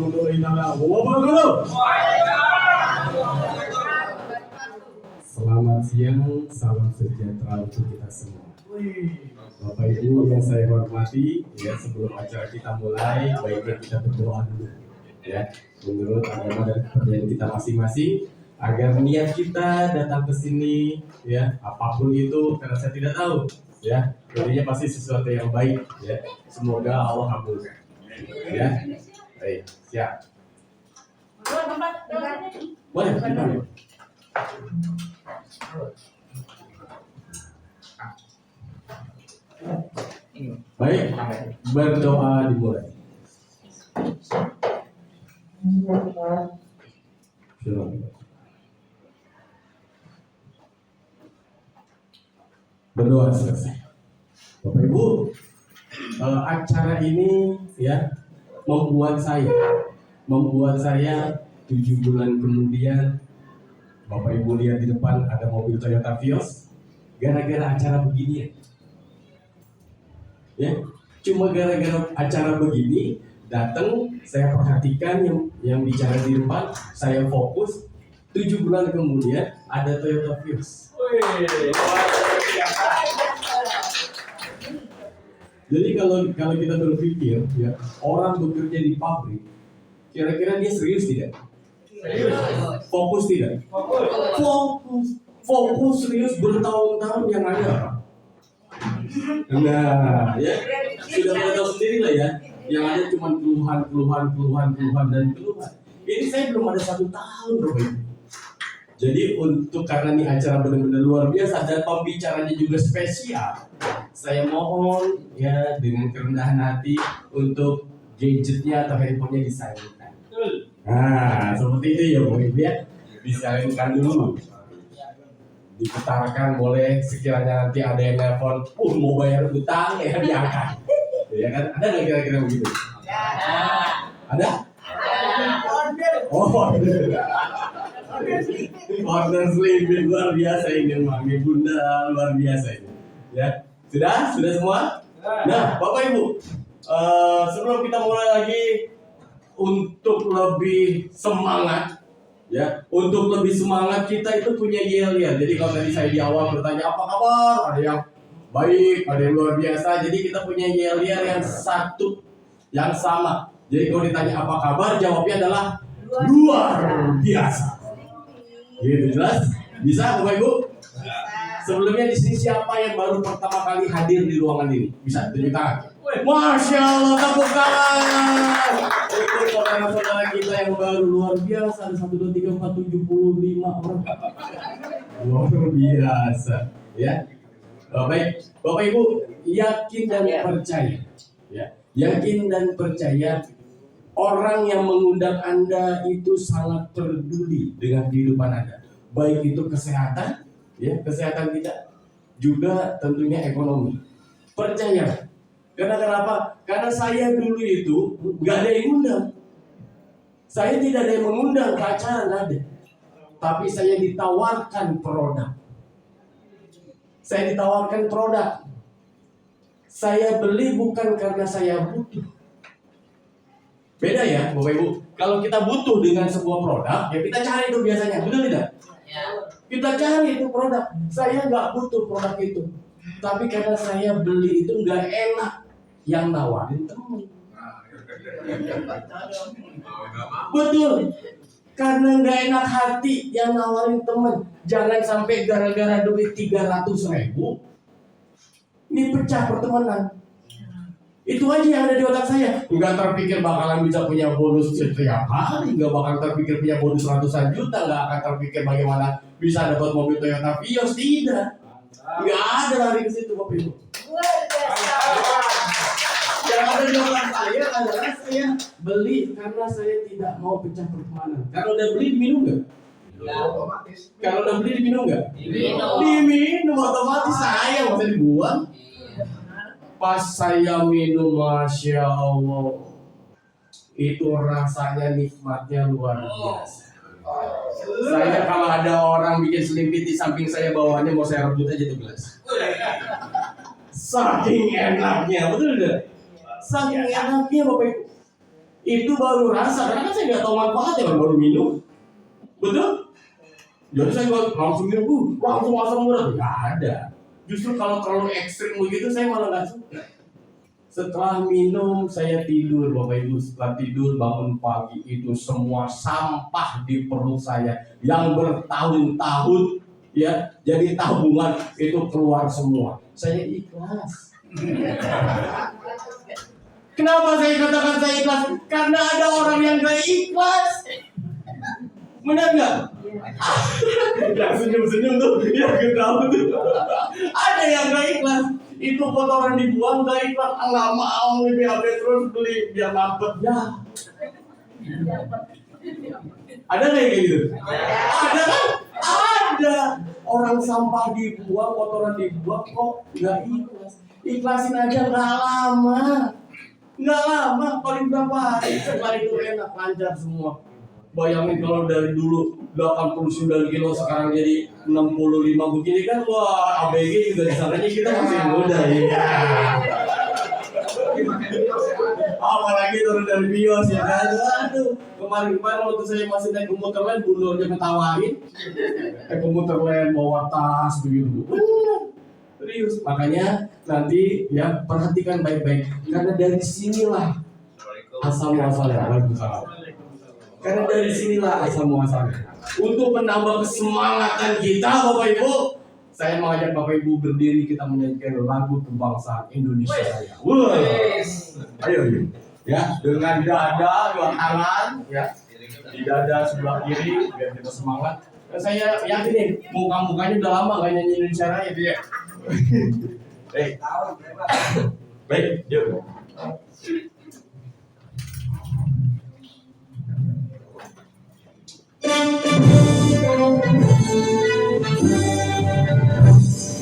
warahmatullahi wabarakatuh. Selamat siang, salam sejahtera untuk kita semua. Bapak Ibu yang saya hormati, ya sebelum acara kita mulai, baiknya kita berdoa dulu, ya menurut agama dan kepercayaan kita masing-masing, agar niat kita datang ke sini, ya apapun itu, karena saya tidak tahu, ya intinya pasti sesuatu yang baik, ya semoga Allah kabulkan, ya. Baik, siap. Boleh, boleh. Baik, berdoa dimulai. Berdoa selesai. Bapak Ibu, acara ini ya membuat saya 7 bulan kemudian, Bapak Ibu lihat di depan ada mobil Toyota Vios, gara-gara acara begini ya, cuma gara-gara acara begini datang, saya perhatikan yang bicara di depan, saya fokus. 7 bulan kemudian ada Toyota Vios. Jadi kalau kita berpikir ya, orang bekerja di pabrik, kira-kira dia serius tidak? Serius. Fokus tidak? Fokus serius bertahun-tahun yang ada. Nah, ya sudah pada tahu sendiri lah ya, yang ada cuma keluhan. Ini saya belum ada 1 tahun, Bro. Jadi karena ini acara benar-benar luar biasa dan pembicaranya juga spesial, saya mohon ya dengan kerendahan hati untuk gadgetnya atau handphonenya disilentkan. Nah, seperti itu ya, Bro ya, disilentkan dulu. Diputarkan boleh, sekiranya nanti ada yang nelfon, mau bayar utang ya diangkat, ya kan? Ada nggak kira-kira begitu? Ada? Order sleeping luar biasa ini, Mami Bunda luar biasa ini. Ya, sudah semua? Nah, Bapak Ibu, sebelum kita mulai lagi, untuk lebih semangat. Ya, untuk lebih semangat kita itu punya yel-yel. Jadi kalau tadi saya di awal bertanya apa kabar, ada yang baik, ada yang luar biasa. Jadi kita punya yel-yel yang satu, yang sama. Jadi kalau ditanya apa kabar, jawabnya adalah luar biasa. Gitu jelas? Bisa, Bapak Ibu? Sebelumnya di sini siapa yang baru pertama kali hadir di ruangan ini? Bisa tunjuk tangan. Masya Allah, tepuk tangan. Itu saudara-saudara kita yang baru luar biasa. Ada 1, 2, 3, 4, 75 orang. Luar biasa, ya. Baik, Bapak Ibu, yakin dan percaya, ya. Yakin dan percaya orang yang mengundang Anda itu sangat peduli dengan kehidupan Anda. Baik itu kesehatan, ya, kesehatan kita, juga tentunya ekonomi. Percaya. Karena kenapa? Karena saya dulu itu nggak ada yang undang. Saya tidak ada yang mengundang ke acara, nggak ada. Tapi saya ditawarkan produk. Saya beli bukan karena saya butuh. Beda ya, Bapak Ibu. Kalau kita butuh dengan sebuah produk, ya kita cari itu biasanya, betul tidak? Ya. Kita cari itu produk. Saya nggak butuh produk itu, tapi karena saya beli itu nggak enak, yang nawarin teman. Betul. Karena nggak enak hati, yang nawarin teman. Jangan sampai gara-gara duit 300.000, ini pecah pertemanan. Itu aja yang ada di otak saya. Nggak terpikir bakalan bisa punya bonus setiap hari, nggak bakal terpikir punya bonus ratusan juta, nggak akan terpikir bagaimana bisa dapat mobil Toyota Vios, tidak. Nggak ada lari ke situ, Bapak Ibu. Yang ada di otak saya adalah saya beli karena saya tidak mau pecah pertemanan. Kalau udah beli diminum nggak? Otomatis. Kalau udah beli diminum nggak? Diminum otomatis, saya nggak usah dibuang. Pas saya minum, Masya Allah, itu rasanya nikmatnya luar biasa. Saya kalau ada orang bikin selimpit di samping saya, bawaannya mau saya rebut aja tuh gelas. Saking enaknya, betul tidak? Saking enaknya, Bapak Ibu. Itu baru rasa, karena kan saya nggak tahu manfaatnya kan baru minum, betul? Jadi saya langsung minum, langsung asam urat, nggak ada. Justru kalau terlalu ekstrim begitu saya malah nggak suka. Setelah minum saya tidur, Bapak Ibu. Setelah tidur bangun pagi itu semua sampah di perut saya yang bertahun-tahun ya jadi tabungan itu keluar semua. Saya ikhlas. Kenapa saya katakan saya ikhlas? Karena ada orang yang gak ikhlas. Benar nggak? Yang senyum-senyum tuh, yang ketawa tuh. Ada yang gak ikhlas. Itu kotoran dibuang gak ikhlas. Nggak mau nih BAB terus beli biar mampet ya. Ada nggak kayak gitu? Ada kan? Ada. Orang sampah dibuang, kotoran dibuang kok nggak ikhlas. Ikhlasin aja nggak lama. Nggak lama, paling berapa hari setelah itu enak, lancar semua. Bayangin kalau dari dulu 89 kilo sekarang jadi 65 begini kan, wah ABG juga disangkanya kita masih muda ya. Apalagi turun dari bios ya kan. Aduh, kemarin waktu saya masih naik komuter lain, bundurnya ketawain. Komuter lain bawa tas begitu. Serius, makanya nanti ya perhatikan baik-baik karena dari sinilah asal muasalnya. Waalaikumsalam. Karena dari sinilah asal muasalnya. Untuk menambah kesemangatan kita, Bapak Ibu, saya mengajak Bapak Ibu berdiri kita menyanyikan lagu kebangsaan Indonesia Raya. Wah, ayo, ya dengan dada dua tangan, ya di dada sebelah kiri biar kita semangat. Dan saya yakin nih muka-mukanya udah lama gak nyanyi Indonesia Raya itu ya. Baik, yuk.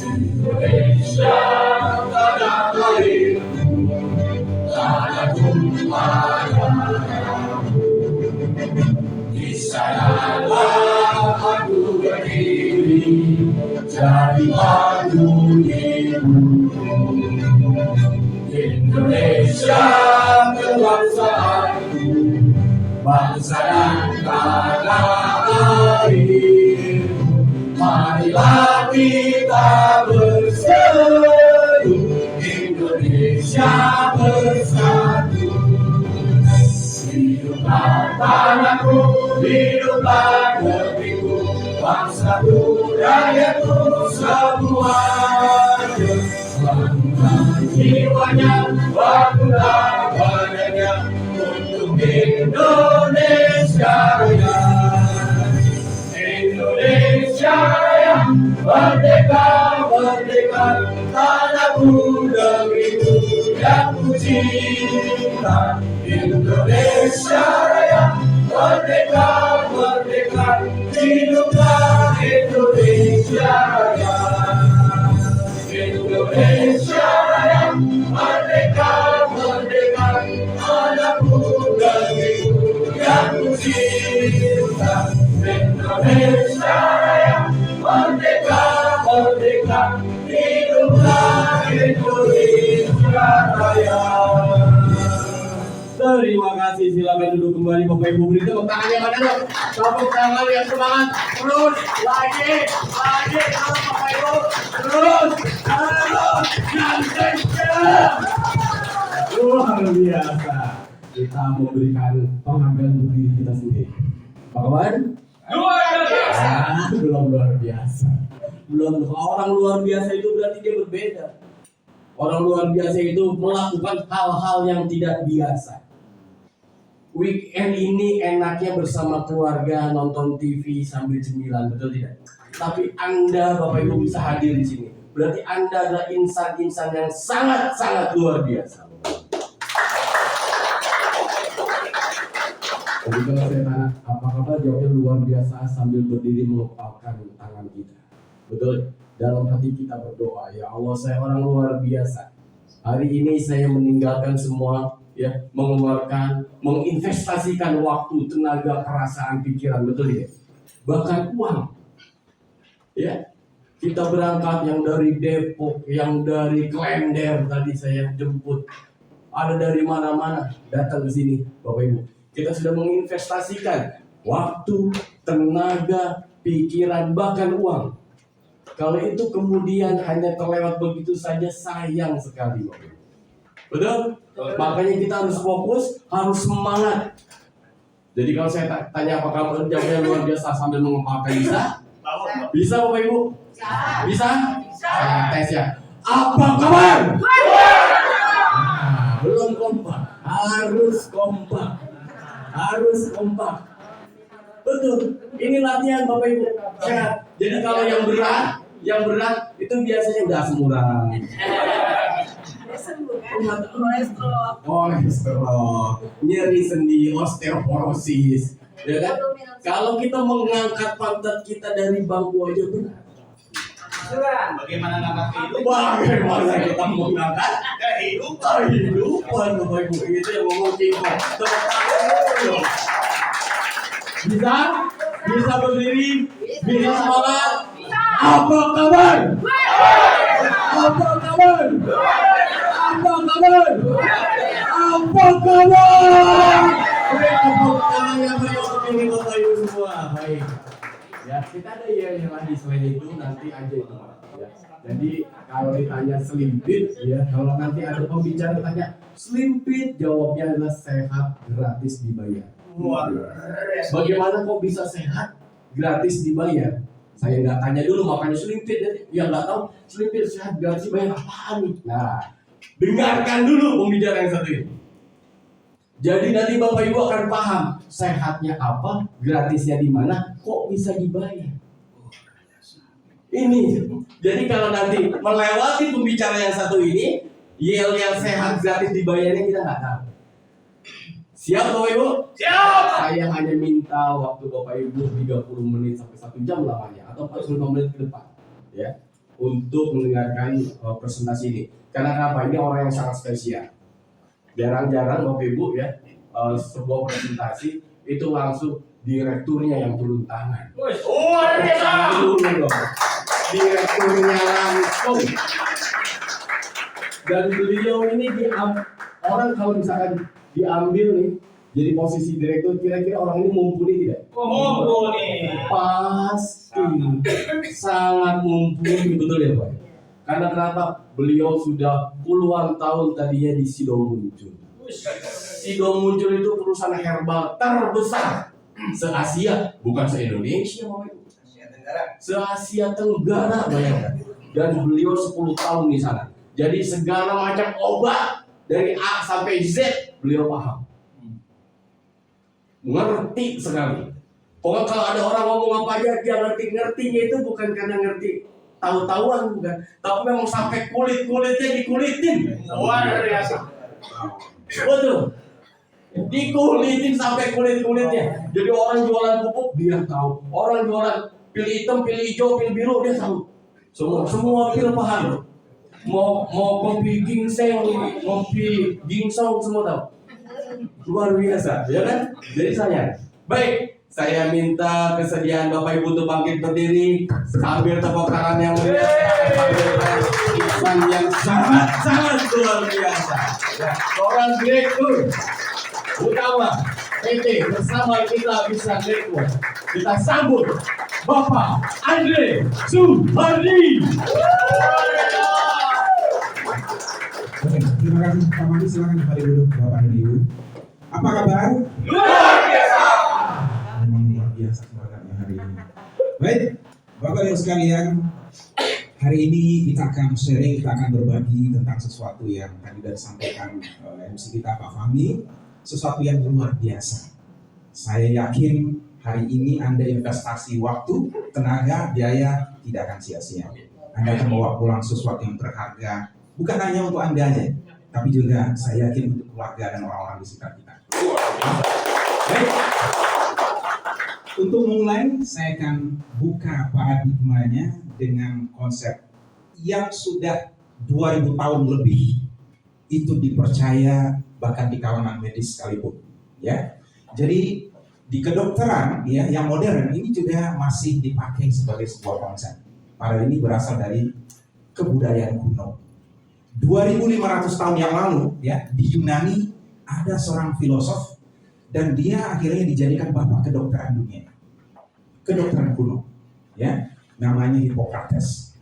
Indonesia tanah air, tanah tumpah di sanalah aku berdiri jadi padu ibu. Indonesia kebangsaanku, bangsa dan tanah air. Marilah kita bersatu, Indonesia bersatu. Hiduplah tanahku, hiduplah negeriku, bangsaku, rakyatku semuanya. Bangga jiwanya, bangga badannya untuk Indonesia Raya. Indonesia Raya, merdeka, merdeka, tanahku, negeriku yang ku cinta. Indonesia Raya, merdeka, merdeka, hiduplah Indonesia Raya. Indonesia Raya, merdeka, merdeka, tanahku, negeriku yang ku cinta. Indonesia Raya, merdeka, merdeka, hiduplah Indonesia Raya. Terima kasih, silakan duduk kembali Bapak Ibu. Beri tepuk tangan yang mana dong? Tepuk tangan yang semangat. Terus, lagi, terus Bapak Ibu. Terus, dan kencang. Luar biasa. Kita memberikan penghargaan untuk diri kita sendiri. Pak kawan? Luar biasa. Belum luar biasa. Belum. Orang luar biasa itu berarti dia berbeda. Orang luar biasa itu melakukan hal-hal yang tidak biasa. Weekend ini enaknya bersama keluarga nonton TV sambil cemilan, betul tidak? Tapi Anda, Bapak Ibu, bisa hadir di sini. Berarti Anda adalah insan-insan yang sangat-sangat luar biasa. Jadi kalau saya tanya, apa kabar, jawabnya luar biasa sambil berdiri mengepalkan tangan kita. Betul? Dalam hati kita berdoa, ya Allah, saya orang luar biasa. Hari ini saya meninggalkan semua, ya, mengeluarkan, menginvestasikan waktu, tenaga, perasaan, pikiran, betul ya? Bahkan uang. Ya, kita berangkat yang dari Depok, yang dari Klender tadi saya jemput. ada dari mana-mana datang ke sini, Bapak Ibu. Kita sudah menginvestasikan waktu, tenaga, pikiran, bahkan uang. Kalau itu kemudian hanya terlewat begitu saja, sayang sekali, Bapak Ibu. Betul? Makanya kita harus fokus, harus semangat. Jadi kalau saya tanya apa kabar, jawabnya luar biasa sambil mengepalkan bisa? Bisa Bapak Ibu? Bisa? Saya tes ya. Apa kabar? Belum kompak. Harus kompak. Harus kompak. Betul. Ini latihan Bapak Ibu. Sehat. Jadi kalau yang berat itu biasanya udah asam urat. Kolesterol, nyeri sendi, osteoporosis, ya kan? Kalau kita mengangkat pantat kita dari bangku aja berat. Bagaimana ngangkat kehidupan? Bagaimana kita mengangkat kehidupan, Bapak Ibu, itu yang ngomong kita. Bisa? Bisa berdiri? Bisa semangat? Apa kabar? Apa kabar? Apa kabar? Apa kabar? Beri tepuk tangan yang meriah untuk ini Bapak Ibu semua. Baik. Ya, kita ada yang lagi selain itu nanti aja itu. Ya. Jadi kalau ditanya selimpit, ya kalau nanti ada pembicara tanya selimpit, jawabnya adalah sehat gratis dibayar. Bagaimana kok bisa sehat gratis dibayar? Saya nggak tanya dulu, makanya selimpit. Yang nggak tahu selimpit sehat gratis dibayar apaan nih? Nah, dengarkan dulu pembicara yang satu ini. Jadi nanti Bapak Ibu akan paham sehatnya apa, gratisnya di mana, kok bisa dibayar. Ini. Jadi kalau nanti melewati pembicara yang satu ini, yel yang sehat gratis dibayarnya kita nggak tahu. Siap Bapak Ibu? Siap. Saya hanya minta waktu Bapak Ibu 30 menit sampai 1 jam lamanya atau 45 menit ke depan, ya, untuk mendengarkan presentasi ini. Karena apa? Ini orang yang sangat spesial. Jarang-jarang Bapak Ibu ya, sebuah presentasi itu langsung direkturnya yang turun tangan. Direkturnya langsung. Dan beliau ini orang kalau misalkan diambil nih jadi posisi direktur, kira-kira orang ini mumpuni tidak? Mumpuni. Pasti sangat mumpuni, betul ya Pak? Karena kenapa? Beliau sudah puluhan tahun tadinya di Sido Muncul. Sido Muncul itu perusahaan herbal terbesar se-Asia, bukan se-Indonesia, se-Asia Tenggara, bayangkan. Dan beliau 10 tahun di sana. Jadi segala macam obat dari A sampai Z beliau paham. Ngerti sekali. Pokoknya kalau ada orang ngomong apa aja dia ngerti-ngertinya itu bukan karena ngerti tahu-tahuan, bukan, tapi memang sampai kulit-kulitnya dikulitin. Luar biasa. Betul. Dikulitin sampai kulit-kulitnya. Jadi orang jualan pupuk dia tahu. Orang jualan pil hitam, pil hijau, pil biru dia tahu. Semua pil paham. Mau kopi ginseng, kopi ginseng semua tahu. Luar biasa, ya kan? Jadi baik. Saya minta kesediaan Bapak Ibu untuk bangkit berdiri sambil tepuk tangan yang meriah, yang sangat luar biasa. Ya, seorang direktur utama PT bersama kita bisa direktur. Kita sambut Bapak Andre Suhardi. Terima kasih Pak Mandi, silakan kembali duduk Bapak dan Ibu. Apa kabar? Luar biasa. Memang luar biasa semangatnya hari ini. Baik, Bapak Ibu sekalian, hari ini kita akan sharing, kita akan berbagi tentang sesuatu yang tadi sudah disampaikan MC kita Pak Fahmi, sesuatu yang luar biasa. Saya yakin hari ini Anda investasi waktu, tenaga, biaya tidak akan sia-sia. Anda akan membawa pulang sesuatu yang berharga, bukan hanya untuk Anda aja, tapi juga saya yakin untuk keluarga dan orang-orang di sekitar kita. Baik. Untuk memulai, saya akan buka paradigmanya dengan konsep yang sudah 2000 tahun lebih itu dipercaya bahkan di kalangan medis sekalipun, ya. Jadi di kedokteran ya yang modern ini juga masih dipakai sebagai sebuah konsep. Padahal ini berasal dari kebudayaan kuno. 2.500 tahun yang lalu ya di Yunani ada seorang filosof dan dia akhirnya dijadikan bapak kedokteran dunia, kedokteran kuno, ya, namanya Hippocrates.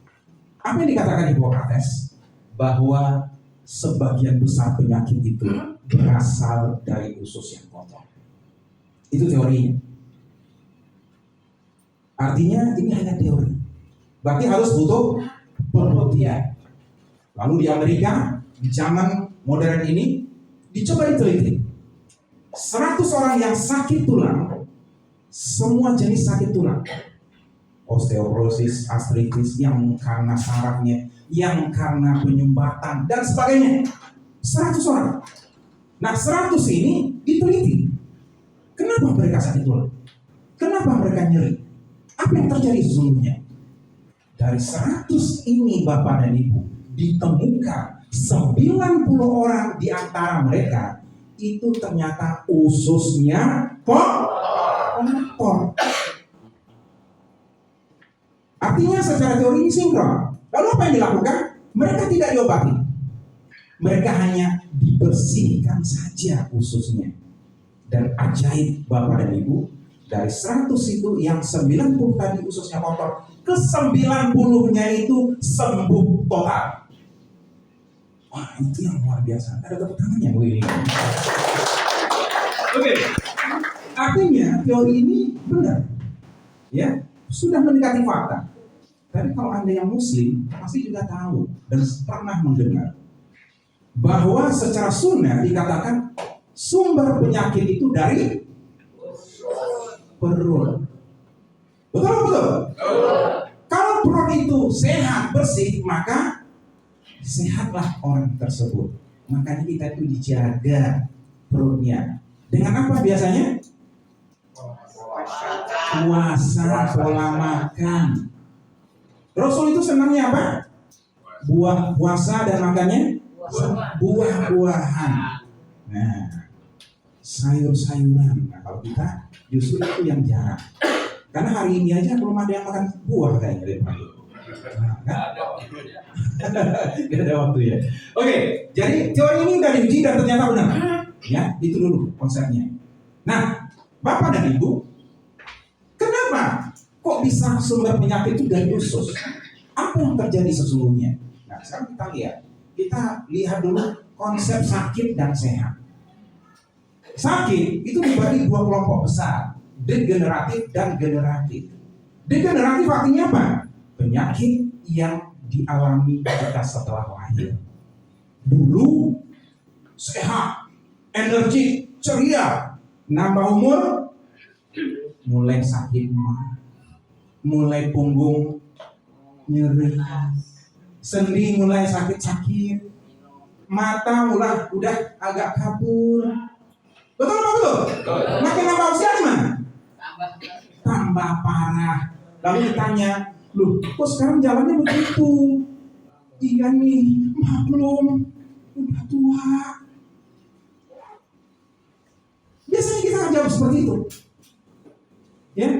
Apa yang dikatakan Hippocrates? Bahwa sebagian besar penyakit itu berasal dari usus yang kotor. Itu teorinya. Artinya ini hanya teori. Berarti harus butuh pembuktian. Lalu di Amerika, di zaman modern ini, dicoba diteliti. 100 orang yang sakit tulang, semua jenis sakit tulang. Osteoporosis, artritis, yang karena sarafnya, yang karena penyumbatan, dan sebagainya. 100 orang. Nah, 100 ini diteliti. Kenapa mereka sakit tulang? Kenapa mereka nyeri? Apa yang terjadi sesungguhnya? Dari 100 ini Bapak dan Ibu, ditemukan 90 orang di antara mereka itu ternyata ususnya kotor. Artinya secara teori ini sinkron. Lalu apa yang dilakukan? Mereka tidak diobati. Mereka hanya dibersihkan saja ususnya. Dan ajaib Bapak dan Ibu, dari 100 itu yang 90 tadi ususnya kotor, ke 90-nya itu sembuh total. Wah, itu yang luar biasa. Ada tepuk tangannya, Bu ini. Oke. Artinya teori ini benar. Ya, sudah mendekati fakta. Tapi kalau Anda yang muslim, pasti juga tahu dan pernah mendengar bahwa secara sunnah dikatakan sumber penyakit itu dari perut. Betul? Kalau perut itu sehat, bersih, maka sehatlah orang tersebut. Makanya kita itu dijaga perutnya. Dengan apa biasanya? Puasa, pola makan. Rasul itu senangnya apa? Puasa dan makannya buah-buahan. Nah, sayur-sayuran. Nah, kalau kita justru itu yang jarang. Karena hari ini aja belum ada yang makan buah kayaknya dari pagi. Gak ada waktu ya. Oke, jadi teori ini udah diuji dan ternyata benar. Ya, itu dulu konsepnya. Nah, Bapak dan Ibu, kenapa kok bisa sumber penyakit itu dari usus? Apa yang terjadi sesungguhnya? Nah, sekarang kita lihat dulu konsep sakit dan sehat. Sakit itu dibagi dua kelompok besar, degeneratif dan generatif. Degeneratif artinya apa? Penyakit yang dialami kita setelah lahir. Dulu sehat, energi, ceria, nambah umur, mulai sakit mah, mulai punggung nyeri, sendi mulai sakit-sakit, mata mulai udah agak kabur. Betul? Makin nambah usia gimana? Tambah parah. Lalu ditanya, loh, kok sekarang jalannya begitu? Iya nih, maklum, udah tua. Biasanya kita akan jawab seperti itu. Ya,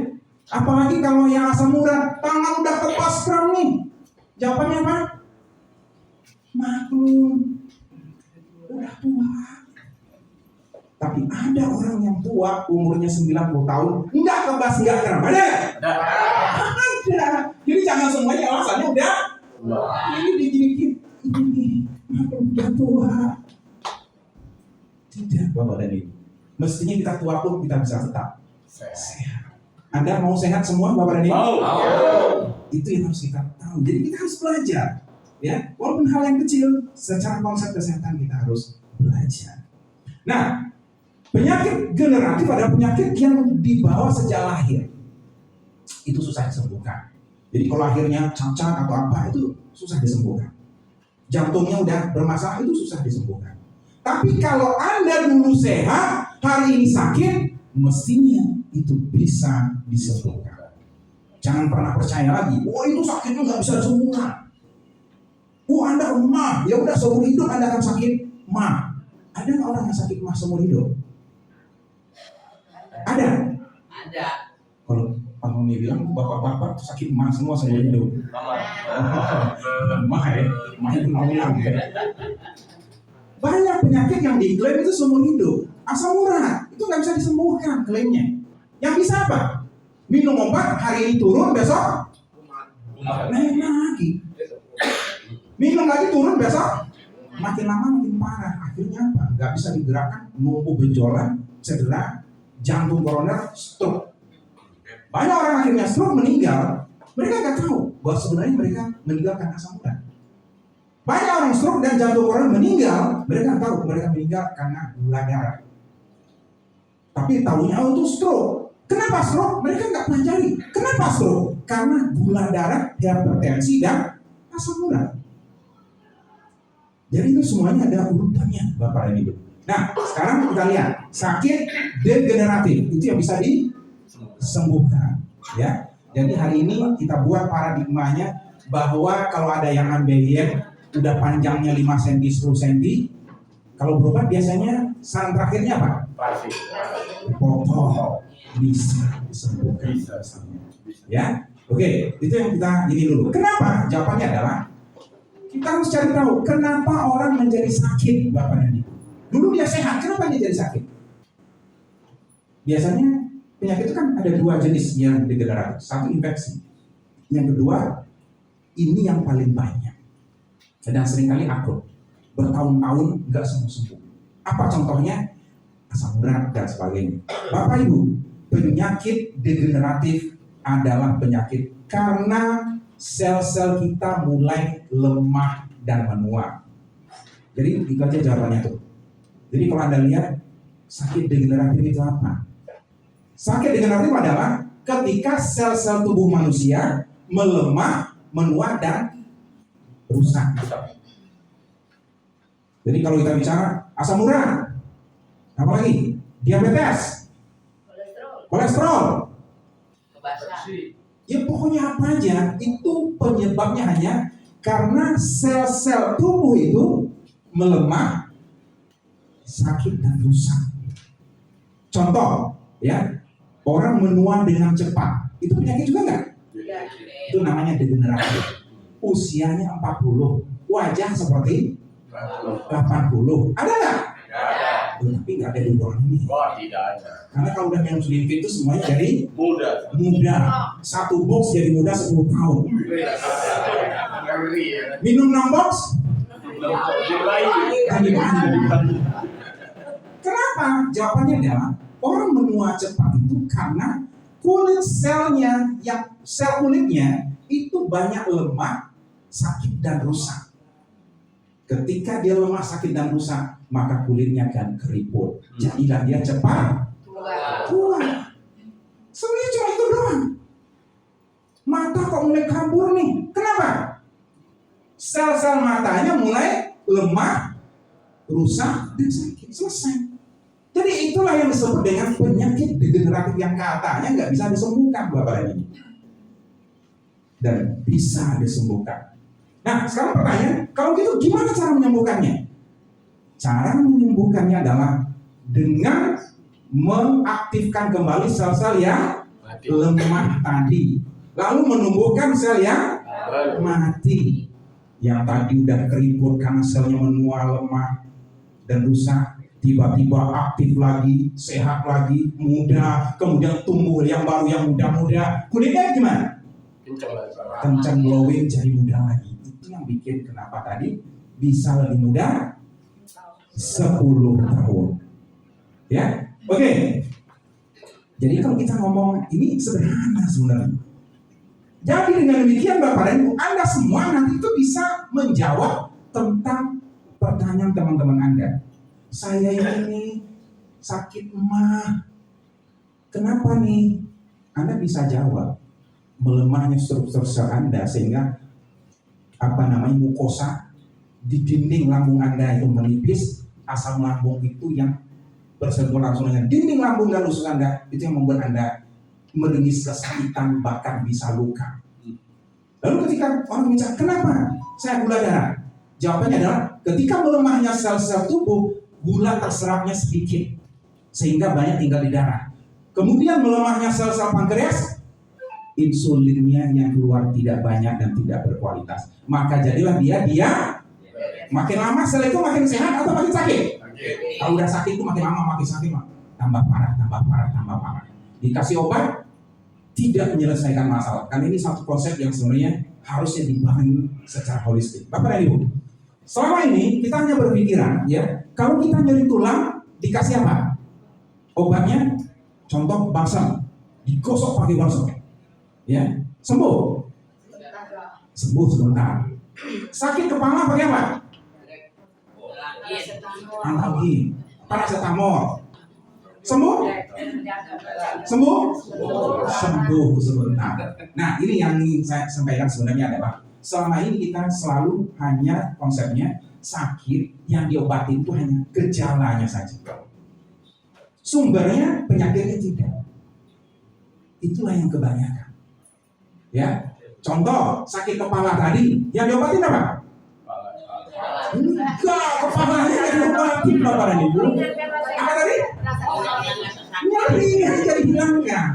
apalagi kalau yang asam urat, tangan udah kepas kram nih. Jawabannya apa? Maklum, udah tua. Tapi ada orang yang tua, umurnya 90 tahun, enggak kebas, enggak kram. Ada? Ada. Jadi jangan semuanya alasannya udah. Ini dikit-dikit. Ini, maklum udah tua. Tidak, Bapak dan Ibu. Mestinya kita tua pun kita bisa tetap sehat. Anda mau sehat semua, Bapak dan Ibu? Itu yang harus kita tahu. Jadi kita harus belajar, ya. Walaupun hal yang kecil, secara konsep kesehatan kita harus belajar. Nah, penyakit generatif adalah penyakit yang dibawa sejak lahir. Itu susah disembuhkan. Jadi kalau lahirnya cacat atau apa, itu susah disembuhkan. Jantungnya udah bermasalah, itu susah disembuhkan. Tapi kalau Anda dulu sehat, hari ini sakit, mestinya itu bisa disembuhkan. Jangan pernah percaya lagi, itu sakitnya nggak bisa disembuhkan. Anda mah, ya udah seumur hidup Anda akan sakit mah. Ada nggak orang yang sakit mah seumur hidup? Ada. Ada. Kalau nih bilang bapak-bapak sakit emah semua seumur hidup. Emah ya, emah itu ulang ya. Banyak penyakit yang diklaim itu seumur hidup. Asam urat itu nggak bisa disembuhkan klaimnya. Yang bisa apa? Minum obat hari ini turun, besok naik lagi. Minum lagi turun, besok makin lama makin parah. Akhirnya apa? Nggak bisa digerakkan, numbuh benjolan, cedera, jantung koroner, stroke. Banyak orang akhirnya stroke meninggal. Mereka nggak tahu bahwa sebenarnya mereka meninggal karena asam urat. Banyak orang stroke dan jantung koroner meninggal, mereka nggak tahu mereka meninggal karena gula darah. Tapi tahunya itu stroke. Kenapa stroke? Mereka nggak pelajari. Kenapa stroke? Karena gula darah, hipertensi, dan asam urat. Jadi itu semuanya ada urutannya, Bapak dan Ibu. Nah, sekarang kita lihat sakit degeneratif itu yang bisa disembuhkan, ya. Jadi hari ini kita buat paradigmanya bahwa kalau ada yang ambeien udah panjangnya 5 cm, 10 cm, kalau berobat biasanya saran terakhirnya apa? Potong, bisa disembuhkan. Ya, oke, itu yang kita ini dulu. Kenapa? Jawabannya adalah kita harus cari tahu kenapa orang menjadi sakit, Bapak dan Ibu. Dulu dia sehat, kenapa dia jadi sakit? Biasanya penyakit itu kan ada 2 jenis yang degeneratif. Satu infeksi, yang kedua ini yang paling banyak dan seringkali akut, bertahun-tahun nggak sembuh-sembuh. Apa contohnya? Asam urat dan sebagainya. Bapak Ibu, penyakit degeneratif adalah penyakit karena sel-sel kita mulai lemah dan menua. Jadi itu aja jawabannya tuh. Jadi kalau Anda lihat sakit degeneratif itu apa? Sakit degeneratif adalah ketika sel-sel tubuh manusia melemah, menua, dan rusak. Jadi kalau kita bicara asam urat, apa lagi? Diabetes, kolesterol, ya pokoknya apa aja, itu penyebabnya hanya karena sel-sel tubuh itu melemah, sakit, dan rusak. Contoh, ya, orang menua dengan cepat, itu penyakit juga nggak? Itu namanya degeneratif. Usianya 40, wajah seperti 80. Ada nggak? Tapi nggak ada dorongan ini. Tidak ada. Karena kalau udah minum Slimfit itu semuanya jadi Mudah. muda. Satu box jadi muda 10 tahun. Minum 6 box jadi bayi. Kenapa? Jawabannya adalah orang menua cepat itu karena kulit selnya, sel kulitnya itu banyak lemah, sakit, dan rusak. Ketika dia lemah, sakit, dan rusak, maka kulitnya akan keriput. Jadilah dia cepat tua. Sebenarnya cuma itu doang. Mata kok mulai kabur nih. Kenapa? Sel-sel matanya mulai lemah, rusak, dan sakit. Selesai. Jadi itulah yang disebut dengan penyakit degeneratif yang katanya nggak bisa disembuhkan, Bapak ini. Dan bisa disembuhkan. Nah, sekarang pertanyaan, kalau gitu gimana cara menyembuhkannya? Cara menyembuhkannya adalah dengan mengaktifkan kembali sel-sel yang lemah tadi, lalu menumbuhkan sel yang mati, yang tadi udah keriput karena selnya menua, lemah, dan rusak, tiba-tiba aktif lagi, sehat lagi, muda, kemudian tumbuh yang baru, yang muda-muda. Kulitnya gimana? Kencang, glowing, jadi muda lagi. Itu yang bikin kenapa tadi bisa lebih muda 10 tahun. Ya, oke. Jadi kalau kita ngomong ini sederhana sebenarnya. Jadi dengan demikian Bapak dan Ibu, Anda semua nanti itu bisa menjawab tentang pertanyaan teman-teman Anda. Saya ini sakit emah. Kenapa nih? Anda bisa jawab. Melemahnya struktur sel Anda sehingga mukosa di dinding lambung Anda itu menipis, asam lambung itu yang bersentuhan langsung dengan dinding lambung dan usus Anda, itu yang membuat Anda meringis kesakitan, bahkan bisa luka. Lalu ketika orang bicara, kenapa saya gula darah? Jawabannya adalah ketika melemahnya sel-sel tubuh, gula terserapnya sedikit sehingga banyak tinggal di darah. Kemudian melemahnya sel-sel pankreas, insulinnya yang keluar tidak banyak dan tidak berkualitas. Maka jadilah dia makin lama sel itu makin sehat atau makin sakit? Kalau udah sakit itu makin lama makin sakit, tambah parah. Dikasih obat tidak menyelesaikan masalah. Kan ini satu konsep yang sebenarnya harusnya dibahas secara holistik. Bapak dan Ibu, selama ini kita hanya berpikiran ya, kalau kita nyeri tulang dikasih apa? Obatnya, contoh balsam, digosok pakai balsam, ya sembuh sebentar. Sakit kepala pakai apa? Analgin, paracetamol, sembuh sebentar. Nah, ini yang ingin saya sampaikan sebenarnya adalah selama ini kita selalu hanya konsepnya sakit yang diobati itu hanya gejalanya saja. Sumbernya penyakitnya tidak. Itulah yang kebanyakan. Ya, contoh sakit kepala tadi yang diobatin apa? Enggak, kepalanya yang diobatin Bapak dan Ibu. Apa tadi? Nyeri aja dihilangkan.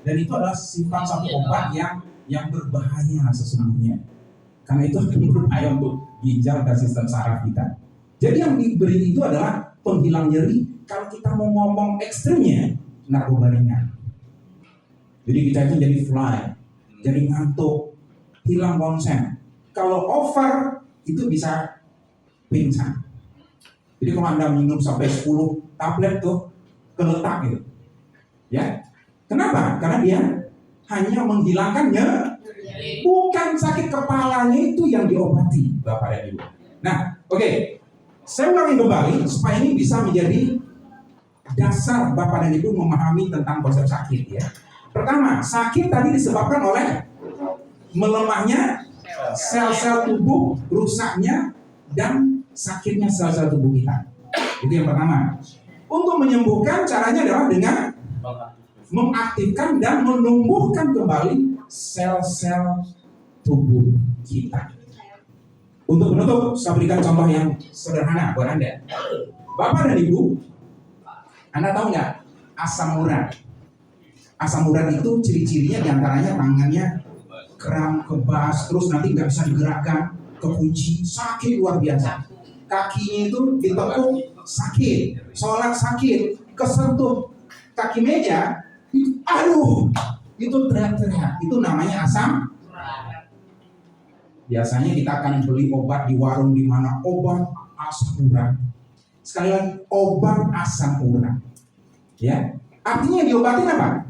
Dan itu adalah sifat satu obat yang berbahaya sesungguhnya. Karena itu akan berbahaya untuk ginjal dan sistem saraf kita. Jadi yang diberi itu adalah penghilang nyeri. Kalau kita mau ngomong ekstrimnya, narkoba ringan. Jadi kita itu jadi fly, jadi ngantuk, hilang konsen. Kalau over itu bisa pingsan. Jadi kalau Anda minum sampai 10 tablet tuh keletak gitu. Ya. Kenapa? Karena dia hanya menghilangkannya, bukan sakit kepalanya itu yang diobati, Bapak dan Ibu. Nah, oke. Saya ulangi kembali supaya ini bisa menjadi dasar Bapak dan Ibu memahami tentang konsep sakit ya. Pertama, sakit tadi disebabkan oleh melemahnya sel-sel tubuh, rusaknya dan sakitnya sel-sel tubuh kita. Itu yang pertama. Untuk menyembuhkan caranya adalah dengan mengaktifkan dan menumbuhkan kembali sel-sel tubuh kita. Untuk menutup, saya berikan contoh yang sederhana buat Anda. Bapak dan Ibu, Anda tahu nggak asam urat? Asam urat itu ciri-cirinya diantaranya tangannya kram, kebas, terus nanti nggak bisa digerakkan, kekunci, sakit luar biasa. Kakinya itu ditekuk, sakit, sholat sakit, kesentuh kaki meja, aduh, itu teriak-teriak. Itu namanya asam. Biasanya kita akan beli obat di warung di mana obat asam urat. Sekali lagi, obat asam urat. Ya, artinya diobatin apa?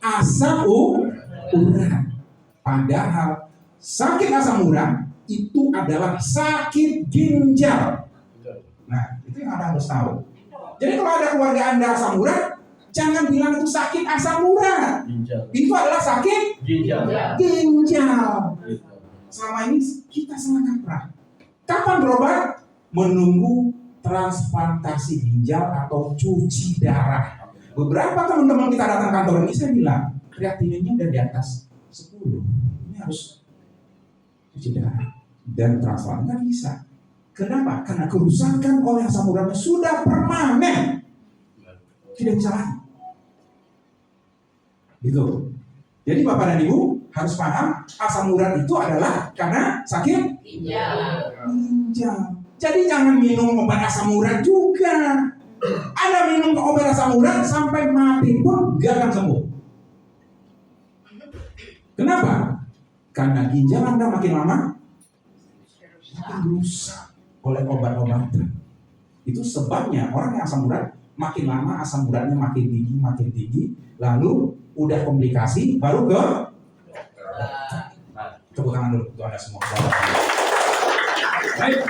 Asam urat. Padahal sakit asam urat itu adalah sakit ginjal. Nah, itu yang Anda harus tahu. Jadi kalau ada keluarga Anda asam urat, jangan bilang itu sakit asam urat. Itu adalah sakit ginjal. Selama ini kita salah kaprah. Kapan berobat? Menunggu transplantasi ginjal atau cuci darah. Beberapa teman-teman kita datang kantor ini, saya bilang kreatininnya udah di atas 10. Ini harus cuci darah dan transplantasi. Nggak bisa. Kenapa? Karena kerusakan oleh asam uratnya sudah permanen. Tidak bisa lagi. Gitu. Jadi Bapak dan Ibu harus paham asam urat itu adalah karena sakit ginjal. Jadi jangan minum obat asam urat juga. Anda minum obat asam urat sampai mati pun gak akan sembuh. Kenapa? Karena ginjal Anda makin lama makin rusak oleh obat-obatan. Itu sebabnya orang yang asam urat makin lama asam uratnya makin tinggi, lalu udah komplikasi baru ke tepuk tangan dulu untuk Anda semua. Baik.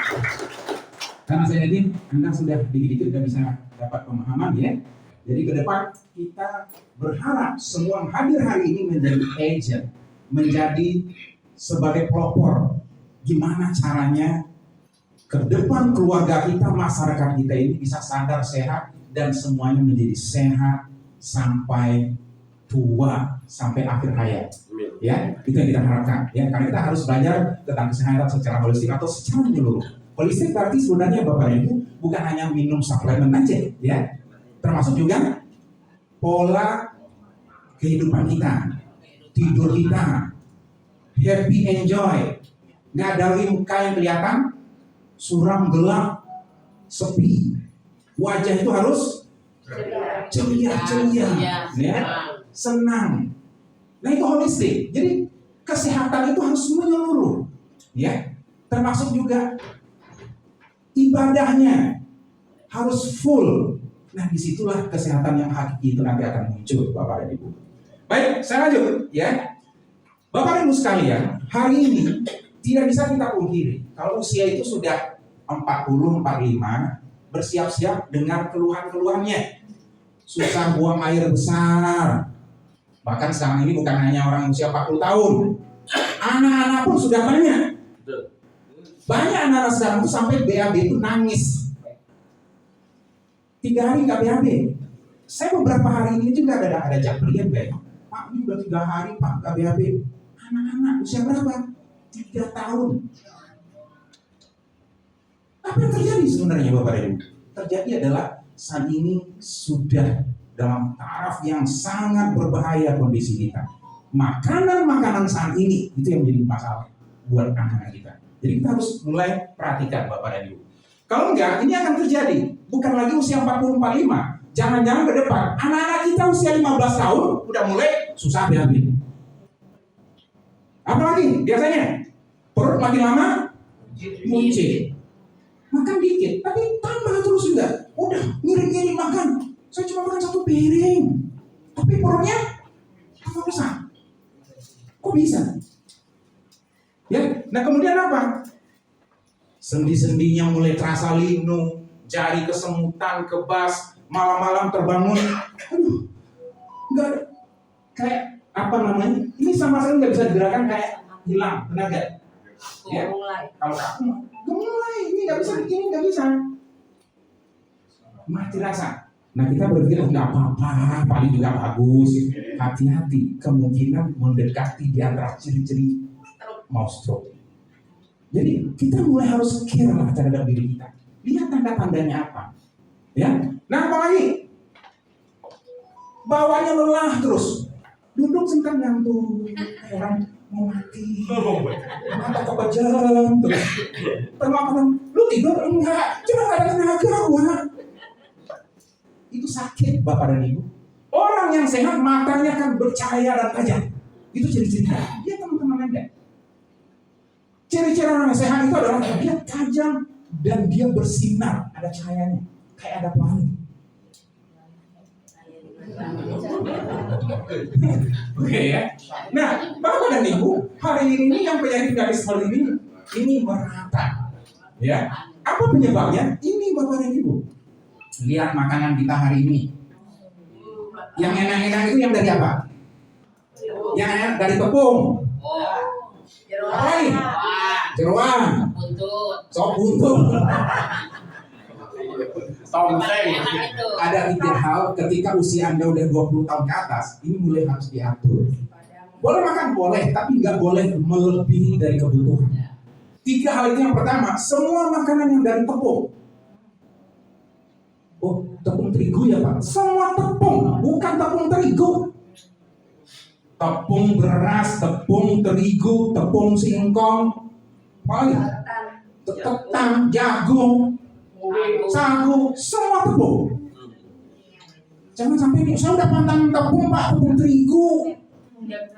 Karena saya yakin Anda sudah dikit-dikit sudah bisa dapat pemahaman ya. Jadi ke depan kita berharap semua yang hadir hari ini menjadi agent, menjadi sebagai pelopor. Gimana caranya ke depan keluarga kita, masyarakat kita ini bisa sadar sehat dan semuanya menjadi sehat sampai tua, sampai akhir hayat. Ya, itu yang kita harapkan. Ya, karena kita harus belajar tentang kesehatan secara holistik atau secara menyeluruh. Holistik berarti sebenarnya Bapak Ibu bukan hanya minum suplemen aja, ya, termasuk juga pola kehidupan kita. tidur kita, happy enjoy, nggak ada muka yang kelihatan, suram gelap, sepi, wajah itu harus ceria, ya, senang. Nah itu holistik. Jadi kesehatan itu harus menyeluruh, ya, termasuk juga ibadahnya harus full. Nah disitulah kesehatan yang hakiki itu nanti akan muncul, Bapak dan Ibu. Baik, saya lanjut, ya. Bapak dan Ibu sekalian, hari ini tidak bisa kita pungkiri kalau usia itu sudah 40, 45, bersiap-siap dengan keluhan-keluhannya. Susah buang air besar. Bahkan sekarang ini bukan hanya orang usia 40 tahun. Anak-anak pun sudah banyak. Banyak anak-anak sekarang itu sampai BAB itu nangis. 3 hari nggak BAB. Saya beberapa hari ini juga ada japrian kayak, Pak ini udah 3 hari Pak nggak BAB. Anak-anak usia berapa? 3 tahun. Apa yang terjadi sebenarnya Bapak dan Ibu? Terjadi adalah saat ini sudah dalam taraf yang sangat berbahaya kondisi kita. Makanan-makanan saat ini itu yang menjadi masalah buat anak-anak kita. Jadi kita harus mulai perhatikan Bapak dan Ibu. Kalau enggak, ini akan terjadi. Bukan lagi usia 40-45. Jangan-jangan ke depan, anak-anak kita usia 15 tahun udah mulai susah BAB. Apalagi biasanya perut makin lama muncul. Makan dikit, tapi tambah terus juga. Udah ngirim-ngirim makan. Saya cuma makan 1 piring, tapi perutnya tambah besar. Kok bisa? Ya, nah kemudian apa? Sendi-sendinya mulai terasa linu, jari kesemutan, kebas, malam-malam terbangun. Aduh, nggak ada. Kayak apa namanya? Ini sama sekali nggak bisa digerakkan, kayak hilang tenaga. Ya, kalau aku mulai ini nggak bisa begini, nggak bisa. Mati rasa. Nah kita berpikir nggak apa-apa, paling juga bagus. Hati-hati, kemungkinan mendekati di antara ciri-ciri mau stroke. Jadi kita mulai harus care lah terhadap diri kita. Lihat tanda-tandanya apa, ya. Nah apalagi bawahnya lelah terus, duduk sebentar ngantuk, kayak orang mau mati, mata kepejam terus. Tengok-tengok, lu tidur enggak? Cuma nggak ada tenaga, wah. Itu sakit Bapak dan Ibu. Orang yang sehat matanya akan bercahaya dan tajam. Itu ciri-cirinya. Dia teman-teman Anda. Ciri-ciri orang yang sehat itu adalah dia tajam dan dia bersinar, ada cahayanya, kayak ada pelangi. Oke ya. Nah, Bapak dan Ibu, hari ini yang penyakit seperti ini merata. Ya. Apa penyebabnya? Ini Bapak dan Ibu. Lihat makanan kita hari ini. Yang enak-enak itu yang dari apa? Yang enak dari tepung. Apa lagi? Jeroan. Sop buntut. Ada 3 hal ketika usia Anda udah 20 tahun ke atas, ini mulai harus diatur. Boleh makan boleh, tapi nggak boleh melebihi dari kebutuhan. 3 hal itu yang pertama, semua makanan yang dari tepung. Oh, tepung terigu ya Pak? Semua tepung, bukan tepung terigu. Tepung beras, tepung terigu, tepung singkong, ketan, jagung, sagu, semua tepung. Jangan sampai ini, saya udah pantang tepung Pak, tepung terigu.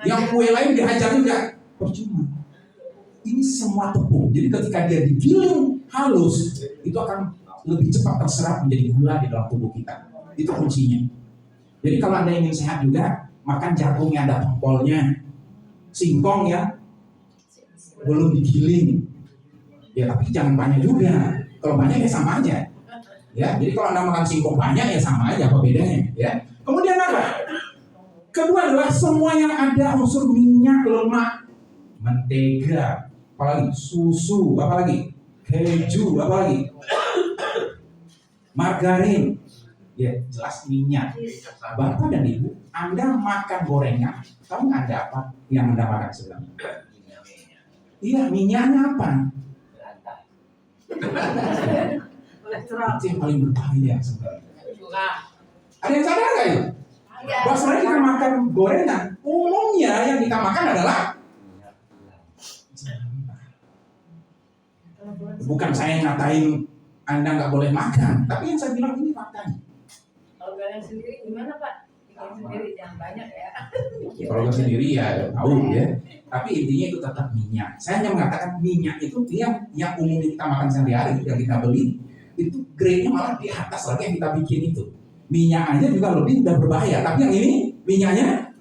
Yang kue lain dihajar juga, percuma. Ini semua tepung. Jadi ketika dia digiling halus, itu akan lebih cepat terserap menjadi gula di dalam tubuh kita. Itu kuncinya. Jadi kalau Anda ingin sehat juga, makan jagung yang ada pempolnya, singkong ya, belum digiling. Ya tapi jangan banyak juga. Kalau banyak ya sama aja. Ya, jadi kalau Anda makan singkong banyak ya sama aja, apa bedanya? Ya. Kemudian apa? Kedua adalah semua yang ada unsur minyak, lemak, mentega, apalagi susu, apalagi keju, apalagi margarin, ya jelas minyak. Bapak dan Ibu, Anda makan gorengan, tahu nggak ada apa yang Anda makan sebenarnya? Iya, minyaknya apa? Itu yang paling berbahaya sebenarnya. Ada yang sadar nggak ya? Bahwa sebenarnya kita makan gorengan, umumnya umumnya yang kita makan adalah bukan saya ngatain Anda nggak boleh makan, tapi yang saya bilang ini faktanya. Kalau goreng sendiri gimana Pak? Bikin sendiri jangan banyak ya. Ya, kalau nggak sendiri ya tahu ya. Tapi intinya itu tetap minyak. Saya hanya mengatakan minyak itu yang umumnya kita makan sehari-hari, yang kita beli itu grade-nya malah di atas lagi yang kita bikin itu. Minyak aja juga lebih udah berbahaya. Tapi yang ini minyaknya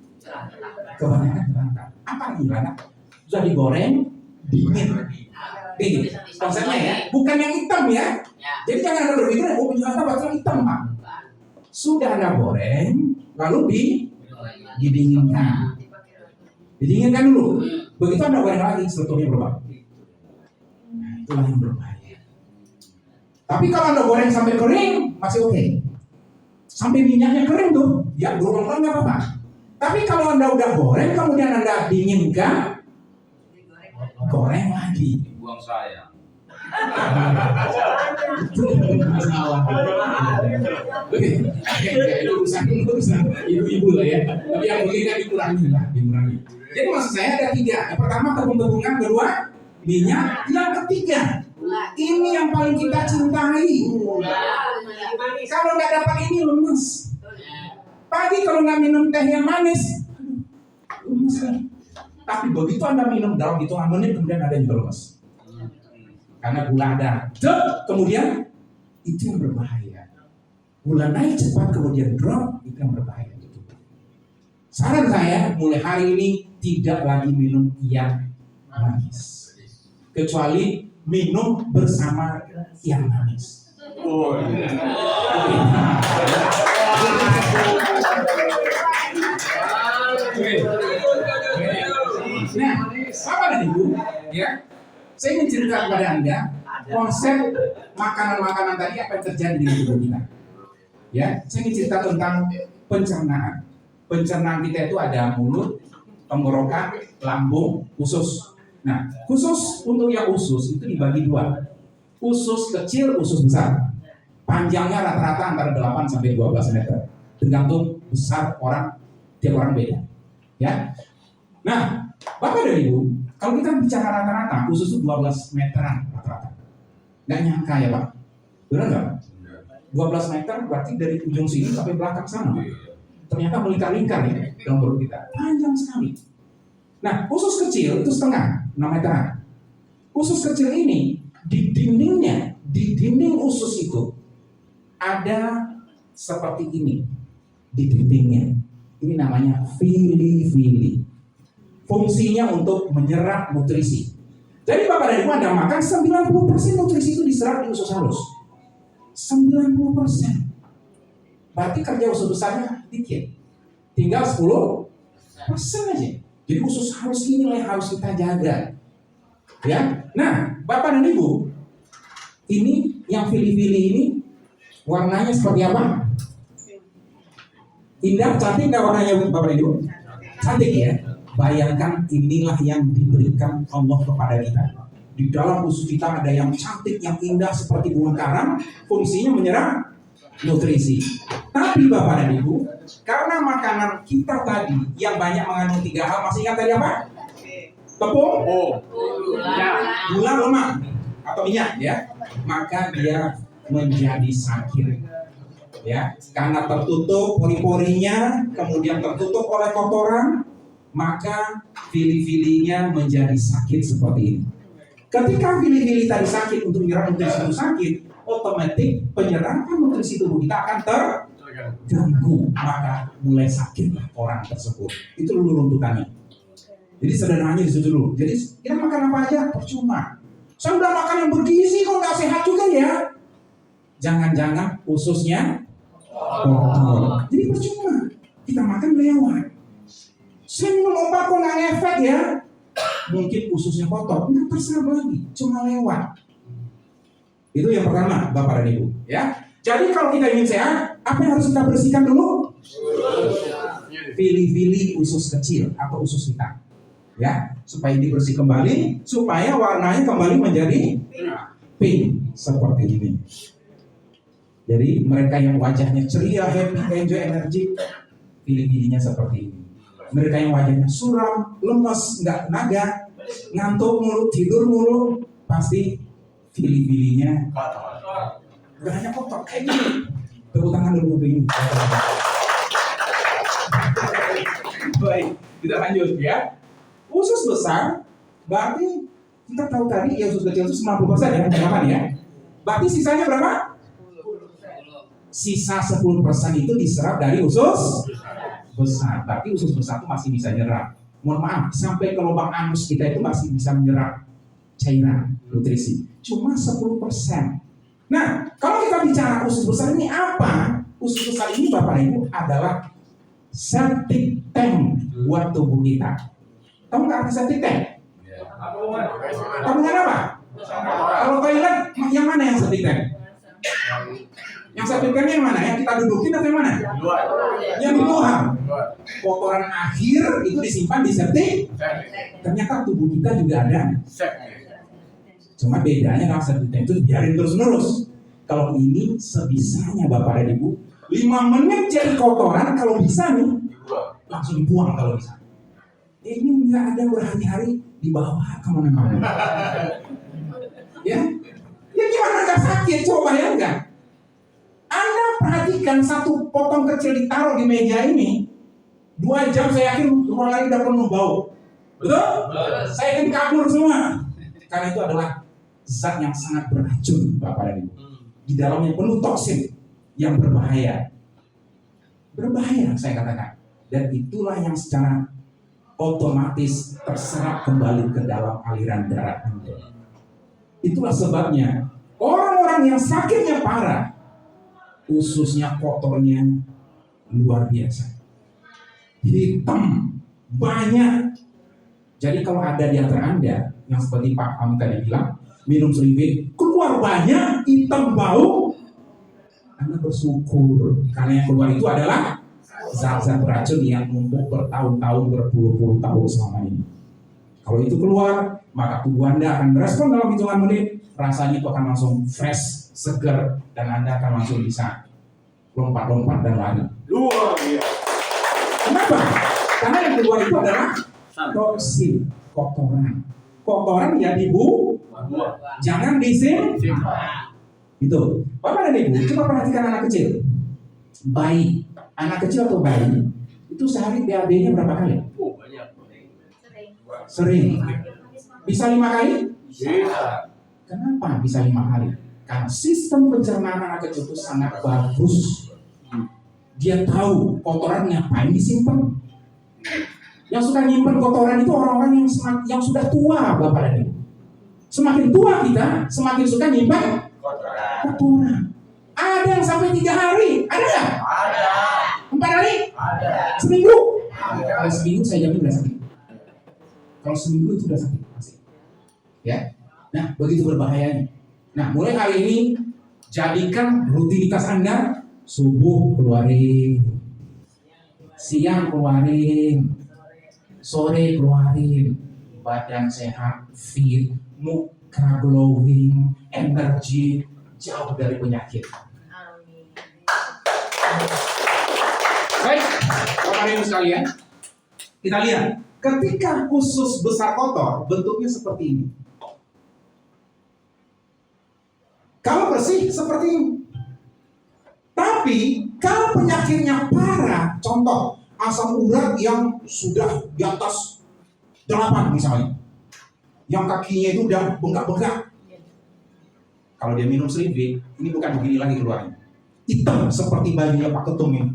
kebanyakan berangkat. Apa gimana? Sudah digoreng, dingin. Dingin. Konsepnya ya, bukan yang hitam ya. Jadi jangan Anda berpikir, oh minyak bakal hitam Pak. Sudah Anda goreng, lalu didinginkan. Didinginkan dulu. Begitu Anda goreng lagi, strukturnya berubah. Nah, itulah yang berbahaya. Tapi kalau Anda goreng sampai kering, masih oke. Sampai minyaknya kering tuh, ya berulang-ulang nggak apa-apa. Tapi kalau Anda udah goreng, kemudian Anda dinginkan, goreng lagi. Buang saya. Oke, itu urusan ibu-ibu lah ya. Tapi yang mungkin kan dikurangi. Jadi maksud saya ada 3. Yang pertama tepung-tepungan, kedua minyak, yang ketiga ini yang paling kita cintai. Kalau nggak dapat ini lemes. Pagi kalau nggak minum teh yang manis, lemes kan. Tapi begitu Anda minum dalam hitungan menit, kemudian Anda juga lemes. Karena gula ada. Kemudian itu yang berbahaya. Gula naik cepat kemudian drop, itu yang berbahaya. Saran saya mulai hari ini tidak lagi minum yang manis, kecuali minum bersama yang manis. Oh, Nah, apa dan ibu? Ya, saya ingin cerita kepada Anda konsep makanan-makanan tadi apa yang terjadi di tubuh kita. Ya, saya ingin cerita tentang pencernaan. Pencernaan kita itu ada mulut, tenggorokan, lambung, usus. Nah, khusus untuk yang usus itu dibagi 2. Usus kecil, usus besar. Panjangnya rata-rata antara 8 sampai 12 meter. Tergantung besar orang, tiap orang beda. Ya. Nah, Bapak dan Ibu, kalau kita bicara rata-rata, usus itu 12 meteran rata-rata. Nggak nyangka ya Pak? Benar nggak? 12 meter berarti dari ujung sini sampai belakang sana. Ternyata melingkar-lingkar ya dalam perut kita. Panjang sekali. Nah, usus kecil itu setengah, 6 meteran. Usus kecil ini di dindingnya, di dinding usus itu ada seperti ini di dindingnya. Ini namanya villi-villi. Fungsinya untuk menyerap nutrisi. Jadi Bapak dan Ibu Anda makan 90% nutrisi itu diserap di usus halus. 90%. Berarti kerja usus besarnya dikit. Tinggal 10% aja. Jadi usus halus ini yang harus kita jaga. Ya. Nah, Bapak dan Ibu, ini yang villi-villi ini warnanya seperti apa? Indah, cantik nggak warnanya Bapak dan Ibu? Cantik ya. Bayangkan inilah yang diberikan Allah kepada kita. Di dalam usus kita ada yang cantik, yang indah seperti bunga karang, fungsinya menyerap nutrisi. Tapi Bapak dan Ibu, karena makanan kita tadi yang banyak mengandung 3 hal, masih ingat tadi apa? Tepung, gula, lemak atau minyak ya, maka dia menjadi sakit. Ya, karena tertutup pori-porinya, kemudian tertutup oleh kotoran, maka villi-villinya menjadi sakit seperti ini. Ketika villi-villi tadi sakit, untuk menyerap nutrisi itu sakit, otomatis penyerapan nutrisi tubuh kita akan terganggu, maka mulai sakitlah orang tersebut. Itu dulu runtutannya. Jadi sederhananya di situ dulu. Jadi kita makan apa aja percuma. Saya udah makan yang bergizi kok nggak sehat juga ya. Jangan-jangan ususnya kotor. Jadi percuma. Kita makan lewat. Saya minum obat kok nggak ngefek ya. Mungkin ususnya kotor. Nggak terserah lagi. Cuma lewat. Itu yang pertama, Bapak dan Ibu. Ya. Jadi kalau kita ingin sehat, apa yang harus kita bersihkan dulu? Villi-villi usus kecil atau usus kita. Ya, supaya dibersih kembali, supaya warnanya kembali menjadi pink seperti ini. Jadi mereka yang wajahnya ceria, happy, enjoy, energi, villi-villinya seperti ini. Mereka yang wajahnya suram, lemes, nggak naga, ngantuk mulu, tidur mulu, pasti pilih-pilihnya gerahnya kotor kayak gini. Tepuk tangan dulu ini. Baik, kita lanjut ya. Usus besar, berarti kita tahu tadi ya usus kecil itu 90% ya, teman ya. Berarti sisanya berapa? Sisa 10% itu diserap dari usus besar. Berarti usus besar itu masih bisa nyerap. Mohon maaf, sampai ke lubang anus kita itu masih bisa menyerap cairan nutrisi. Cuma 10%. Nah, kalau kita bicara usus besar ini apa? Usus besar ini Bapak Ibu adalah septic tank buat tubuh kita. Tahu nggak arti septic tank? Tabungan apa? Kalau toilet yang mana yang septic tank? Yang septic tank yang mana? Yang kita dudukin atau yang mana? Yang di luar. Kotoran akhir itu disimpan di septic. Ternyata tubuh kita juga ada. Cuma bedanya kalau septic tank itu biarin terus-menerus. Kalau ini sebisanya Bapak dan Ibu, 5 menit jadi kotoran kalau bisa nih, langsung dibuang kalau bisa. Ini nggak ada berhari-hari dibawa kemana-mana. Ya gimana nggak sakit? Coba ya nggak? Anda perhatikan satu potong kecil ditaruh di meja ini, 2 jam saya yakin rumah lagi udah penuh bau. Betul? Saya yakin kabur semua. Karena itu adalah zat yang sangat beracun Bapak dan Ibu. Di dalamnya penuh toksin yang berbahaya. Berbahaya saya katakan. Dan itulah yang secara otomatis terserap kembali ke dalam aliran darah Anda. Itulah sebabnya orang-orang yang sakitnya parah, ususnya kotornya luar biasa. Hitam, banyak. Jadi kalau ada di antara Anda yang seperti Pak Kami tadi bilang, minum sering keluar banyak, hitam bau, Anda bersyukur karena yang keluar itu adalah zat-zat beracun yang numpuk bertahun-tahun, berpuluh-puluh tahun selama ini. Kalau itu keluar, maka tubuh Anda akan merespon dalam hitungan menit, rasanya itu akan langsung fresh, segar, dan Anda akan langsung bisa lompat-lompat dan lari. Luar biasa. Kenapa? Karena yang keluar itu adalah toksin, kotoran. Kotoran ya dibuang, jangan disimpan. Itu. Bapak dan Ibu, coba perhatikan anak kecil. Bayi, anak kecil atau bayi, itu sehari BAB-nya berapa kali? Sering. Bisa 5 kali? Bisa. Kenapa bisa 5 kali? Karena sistem pencernaan anak kecil itu sangat bagus. Dia tahu kotoran ngapain disimpan. Yang suka nyimpan kotoran itu orang-orang yang sudah tua, Bapak dan Ibu. Semakin tua kita, semakin suka nyimpan kotoran. Ada yang sampai 3 hari, ada nggak? Ada. 4 hari? Ada. Seminggu? Kalau seminggu saya jamin udah sakit. Kalau seminggu itu udah sakit pasti. Ya. Nah, begitu berbahayanya. Nah, mulai hari ini jadikan rutinitas Anda subuh keluarin, siang keluarin, sore keluarin, badan sehat, fit, muka glowing, energi, jauh dari penyakit. Baik, Bapak Ibu sekalian, kita lihat ketika usus besar kotor, bentuknya seperti ini. Kalau bersih seperti ini. Tapi kalau penyakitnya parah, contoh asam urat yang sudah di atas 8 misalnya, yang kakinya itu udah bengkak-bengkak. Kalau dia minum Srinvik, ini bukan begini lagi keluarnya. Hitam seperti bajunya Pak Ketum ini.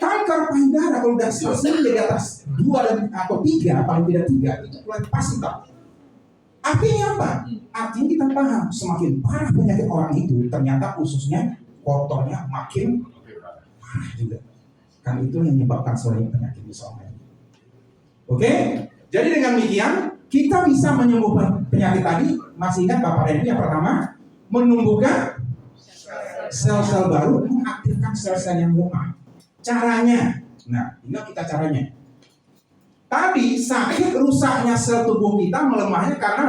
Kanker payudara kalau udah selesai di atas 2 atau 3, paling tidak 3, itu keluar pasti hitam. Artinya apa? Artinya kita paham, semakin parah penyakit orang itu, ternyata ususnya, kotornya makin parah juga. Kan itu yang menyebabkan seluruh penyakit misalnya. Oke? Jadi dengan demikian, kita bisa menyembuhkan penyakit tadi. Masih ingat Bapak dan Ibu yang pertama? Menumbuhkan sel-sel baru, mengaktifkan sel-sel yang lemah. Caranya, nah ingat kita caranya. Tadi sakit rusaknya sel tubuh kita, melemahnya karena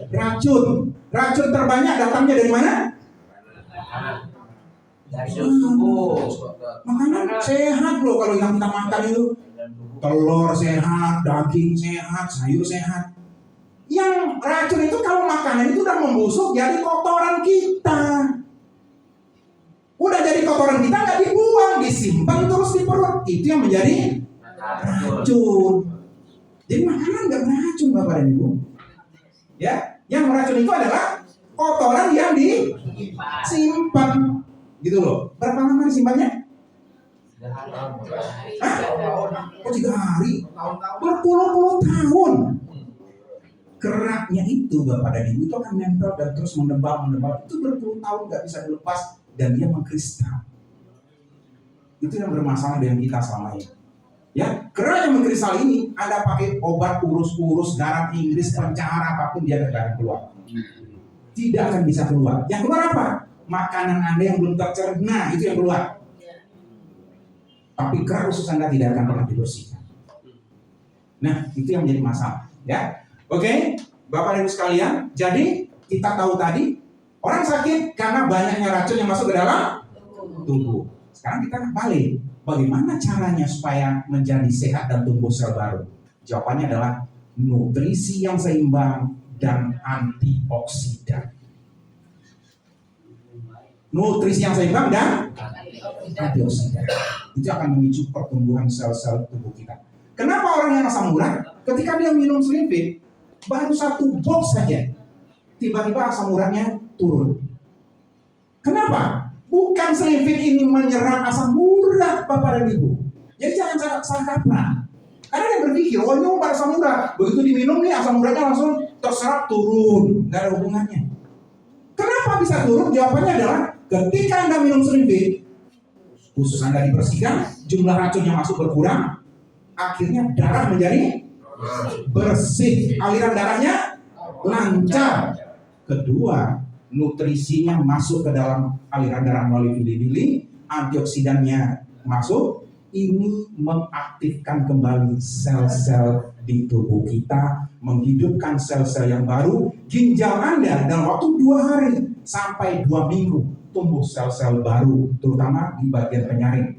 racun. Racun terbanyak datangnya dari mana? Makanan sehat loh kalau yang kita makan itu. Telur sehat, daging sehat, sayur sehat. Yang racun itu kalau makanan itu udah membusuk jadi kotoran kita. Udah jadi kotoran kita nggak dibuang, disimpan terus di perut. Itu yang menjadi racun. Jadi makanan nggak beracun Bapak dan Ibu. Ya, yang beracun itu adalah kotoran yang disimpan. Gitu loh. Berapa lama disimpannya? Hah? Oh 3 hari? Berpuluh-puluh tahun. Keraknya itu Bapak dan Ibu itu akan nempel dan terus menebal. Itu berpuluh tahun nggak bisa dilepas dan dia mengkristal. Itu yang bermasalah dengan kita selama ini. Ya, kerak yang mengkristal ini Anda pakai obat urus-urus garam Inggris pencair apapun dia tidak akan keluar. Tidak akan bisa keluar. Yang keluar apa? Makanan Anda yang belum tercerna itu yang keluar. Tapi kerak usus Anda tidak akan pernah dibersihkan. Nah, itu yang menjadi masalah. Ya, oke, Bapak dan Ibu sekalian. Jadi kita tahu tadi orang sakit karena banyaknya racun yang masuk ke dalam tubuh. Sekarang kita balik. Bagaimana caranya supaya menjadi sehat dan tumbuh sel baru? Jawabannya adalah nutrisi yang seimbang dan antioksidan. Nutrisi yang seimbang dan antioksidan itu akan memicu pertumbuhan sel-sel tubuh kita. Kenapa orang yang asam urat ketika dia minum Slimfit baru 1 box saja tiba-tiba asam uratnya turun? Kenapa? Bukan Slimfit ini menyerap asam urat Bapak dan Ibu. Jadi jangan salah kaprah. Karena dia berpikir, oh ini obat asam urat, begitu diminum nih asam uratnya langsung terserap turun, nggak ada hubungannya. Kenapa bisa turun? Jawabannya adalah ketika Anda minum Slimfit, usus Anda dibersihkan, jumlah racun yang masuk berkurang, akhirnya darah menjadi bersih, aliran darahnya lancar. Kedua, nutrisinya masuk ke dalam aliran darah melalui vili-vili, antioksidannya masuk, ini mengaktifkan kembali sel-sel di tubuh kita, menghidupkan sel-sel yang baru. Ginjal Anda dalam waktu 2 hari sampai 2 minggu tumbuh sel-sel baru, terutama di bagian penyaring.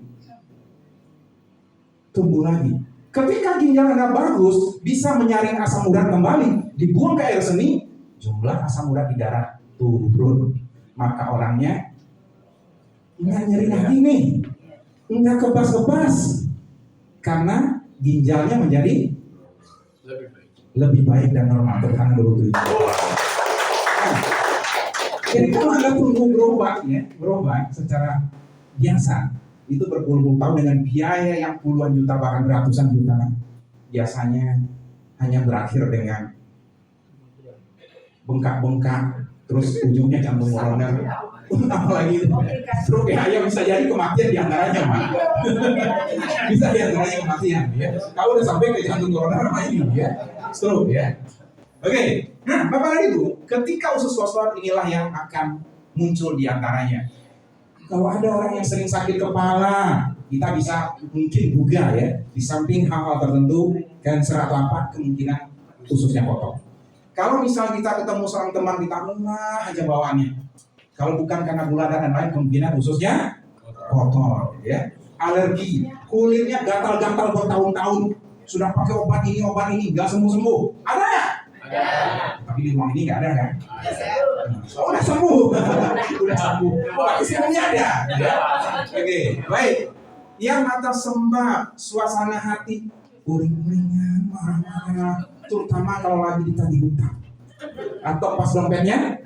Tumbuh lagi. Ketika ginjal Anda bagus, bisa menyaring asam urat kembali, dibuang ke air seni, jumlah asam urat di darah turun. Maka orangnya nggak nyeri lagi nih, nggak kebas-kebas, karena ginjalnya menjadi lebih baik dan normal. Bertahan dulu tuh. Jadi kalau Anda tunggu berobat secara biasa, itu berpuluh-puluh tahun dengan biaya yang puluhan juta bahkan ratusan juta, biasanya hanya berakhir dengan bengkak-bengkak, terus ujungnya jantung koroner, apalagi stroke ya bisa jadi kematian diantaranya mah. Bisa diantaranya kematian ya. Kalau udah sampai ke jantung koroner apa ini ya, stroke ya. Oke, nah Bapak dan Ibu, ketika usus fosfor inilah yang akan muncul diantaranya. Kalau ada orang yang sering sakit kepala, kita bisa mungkin duga ya, di samping hal-hal tertentu kanker atau apa, kemungkinan ususnya kotor. Kalau misal kita ketemu seorang teman kita lelah aja bawaannya, kalau bukan karena gula darah dan lain, kemungkinan ususnya kotor ya. Alergi, kulitnya gatal-gatal bertahun-tahun, sudah pakai obat ini nggak sembuh-sembuh. Ada ya? Ada. Tapi di ruang ini nggak ada kan? Oh, udah sembuh. Udah sembuh. Oh, kesimpulannya ada. Ya. Oke, baik. Yang atas sembah, suasana hati uring-uringan, marah-marah, terutama kalau lagi ditagih hutang atau pas dompetnya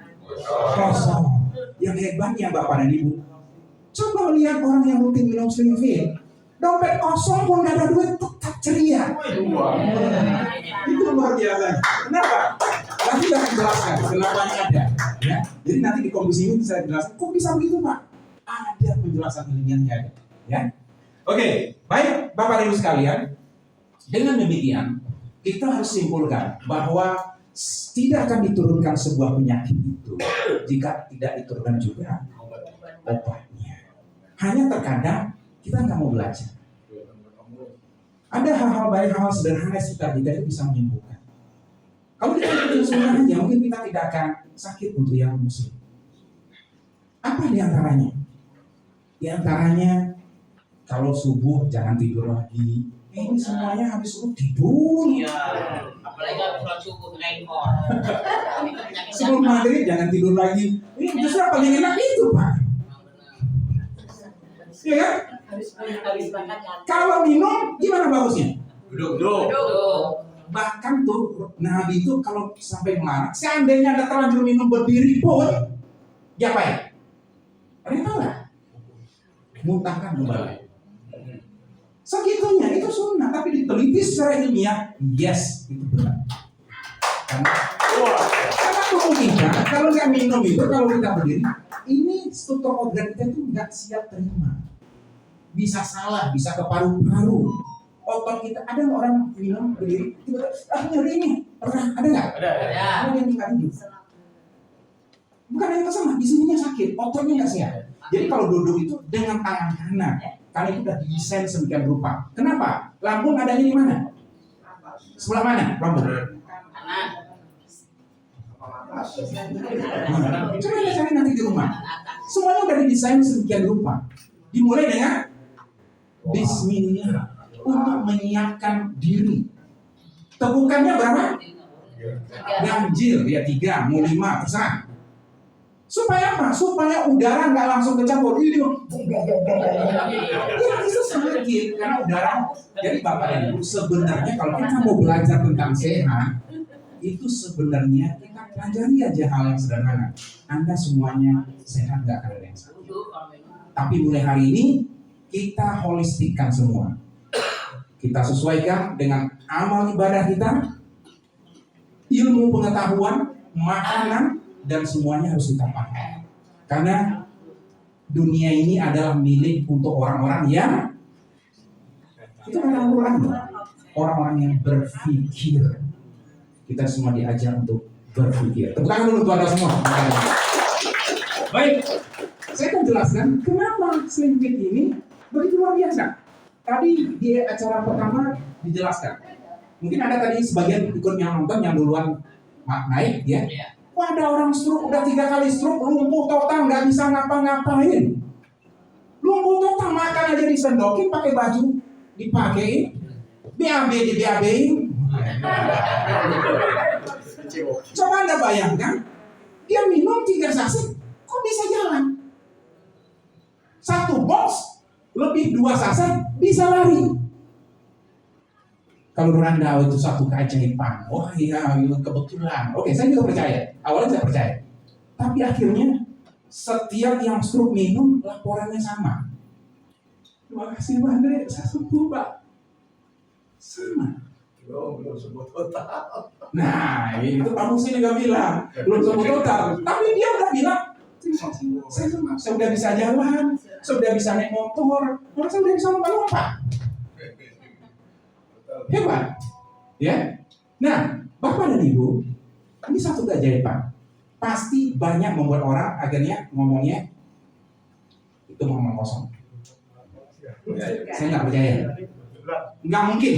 kosong. Yang hebatnya Bapak dan Ibu, coba lihat orang yang rutin minum Slimfit, dompet kosong pun gak ada duit tetap ceria. Itu luar biasa. Kenapa? Nanti kita akan jelaskan kenapa ada. Ya. Jadi nanti di komisi ini bisa dijelaskan. Kok bisa begitu Pak? Ada penjelasan ilmiahnya. Ya. Oke, baik Bapak dan Ibu sekalian. Dengan demikian, kita harus simpulkan bahwa tidak akan diturunkan sebuah penyakit itu jika tidak diturunkan juga obatnya. Hanya terkadang kita nggak mau belajar. Ada hal-hal baik, hal-hal sederhana sekitar kita itu bisa menyembuhkan. Kalau kita ikutin sunnahnya, mungkin kita tidak akan sakit untuk yang muslim. Apa di antaranya? Di antaranya kalau subuh jangan tidur lagi. Ini semuanya habis subuh tidur. Iya. Apalagi kalau sholat subuh rekor. Sebelum maghrib jangan tidur lagi. Ini justru apa yang enak itu, Pak. Iya kan? Habis makan ya. Kalau minum gimana bagusnya? Duduk. Bahkan tuh Nabi itu kalau sampai melarang, seandainya ada terlanjur minum berdiri pun, diapain? Ada yang tahu nggak? Muntahkan kembali. Segitunya itu sunnah, tapi diteliti secara ilmiah, yes itu benar. Karena kemungkinan kalau nggak minum itu, kalau kita berdiri, ini struktur organ kita itu nggak siap terima. Bisa salah, bisa ke paru-paru. Otot kita, ada nggak orang minum berdiri, tiba-tiba nyeri ini, pernah ada nggak? Ada. Ada yang nggak tidur. Bukan hanya kesana, di sininya sakit, ototnya nggak siap. Jadi kalau duduk itu dengan tangan kanan, karena itu sudah didesain sedemikian rupa. Kenapa? Lambung adanya di mana? Sebelah mana lambung? Kanan. Coba kita cari nanti di rumah. Semuanya sudah didesain sedemikian rupa. Dimulai dengan Bismillah untuk menyiapkan diri. Tegukannya berapa? Ganjil, ya 3, mau 5, terserah. Supaya apa? Supaya udara nggak langsung kecampur. Ini ya itu sakit karena udara. Jadi Bapak dan Ibu, sebenarnya kalau kita mau belajar tentang sehat, itu sebenarnya kita pelajari aja hal yang sederhana. Anda semuanya sehat, nggak akan ada yang sakit. Tapi mulai hari ini kita holistikkan semua. Kita sesuaikan dengan amal ibadah kita, ilmu pengetahuan, makanan, dan semuanya harus kita pakai. Karena dunia ini adalah milik untuk orang-orang yang itu kata Al-Quran, orang-orang yang berpikir. Kita semua diajar untuk berpikir. Tepuk tangan dulu untuk Anda semua. Baik, saya akan jelaskan kenapa Slim Fit ini begitu luar biasa. Tadi di acara pertama dijelaskan. Mungkin ada tadi sebagian ikut yang nonton yang duluan naik ya. Wah, ada orang stroke, udah 3 kali stroke, lumpuh total, nggak bisa ngapa-ngapain. Lumpuh total, makan aja disendokin, pakai baju dipakai, BAB di BAB-in. Coba Anda bayangkan, dia minum 3 saset, kok bisa jalan? 1 box, lebih 2 saset, bisa lari. Kalau Randa itu satu keajaiban, wah iya kebetulan. Oke, saya juga percaya. Awalnya saya percaya. Tapi akhirnya setiap yang stroke minum laporannya sama. Terima kasih Pak Andre, saya sembuh Pak. Sama. Belum sembuh total. Nah, itu Pak Musi juga bilang belum sembuh total. Tapi dia udah bilang, saya sembuh. Saya udah bisa jalan, saya udah bisa naik motor, saya udah bisa lompat-lompat. Hebat, ya. Nah, Bapak dan Ibu, ini satu keajaiban. Pasti banyak membuat orang akhirnya ngomongnya itu ngomong kosong. Saya nggak percaya. Nggak mungkin.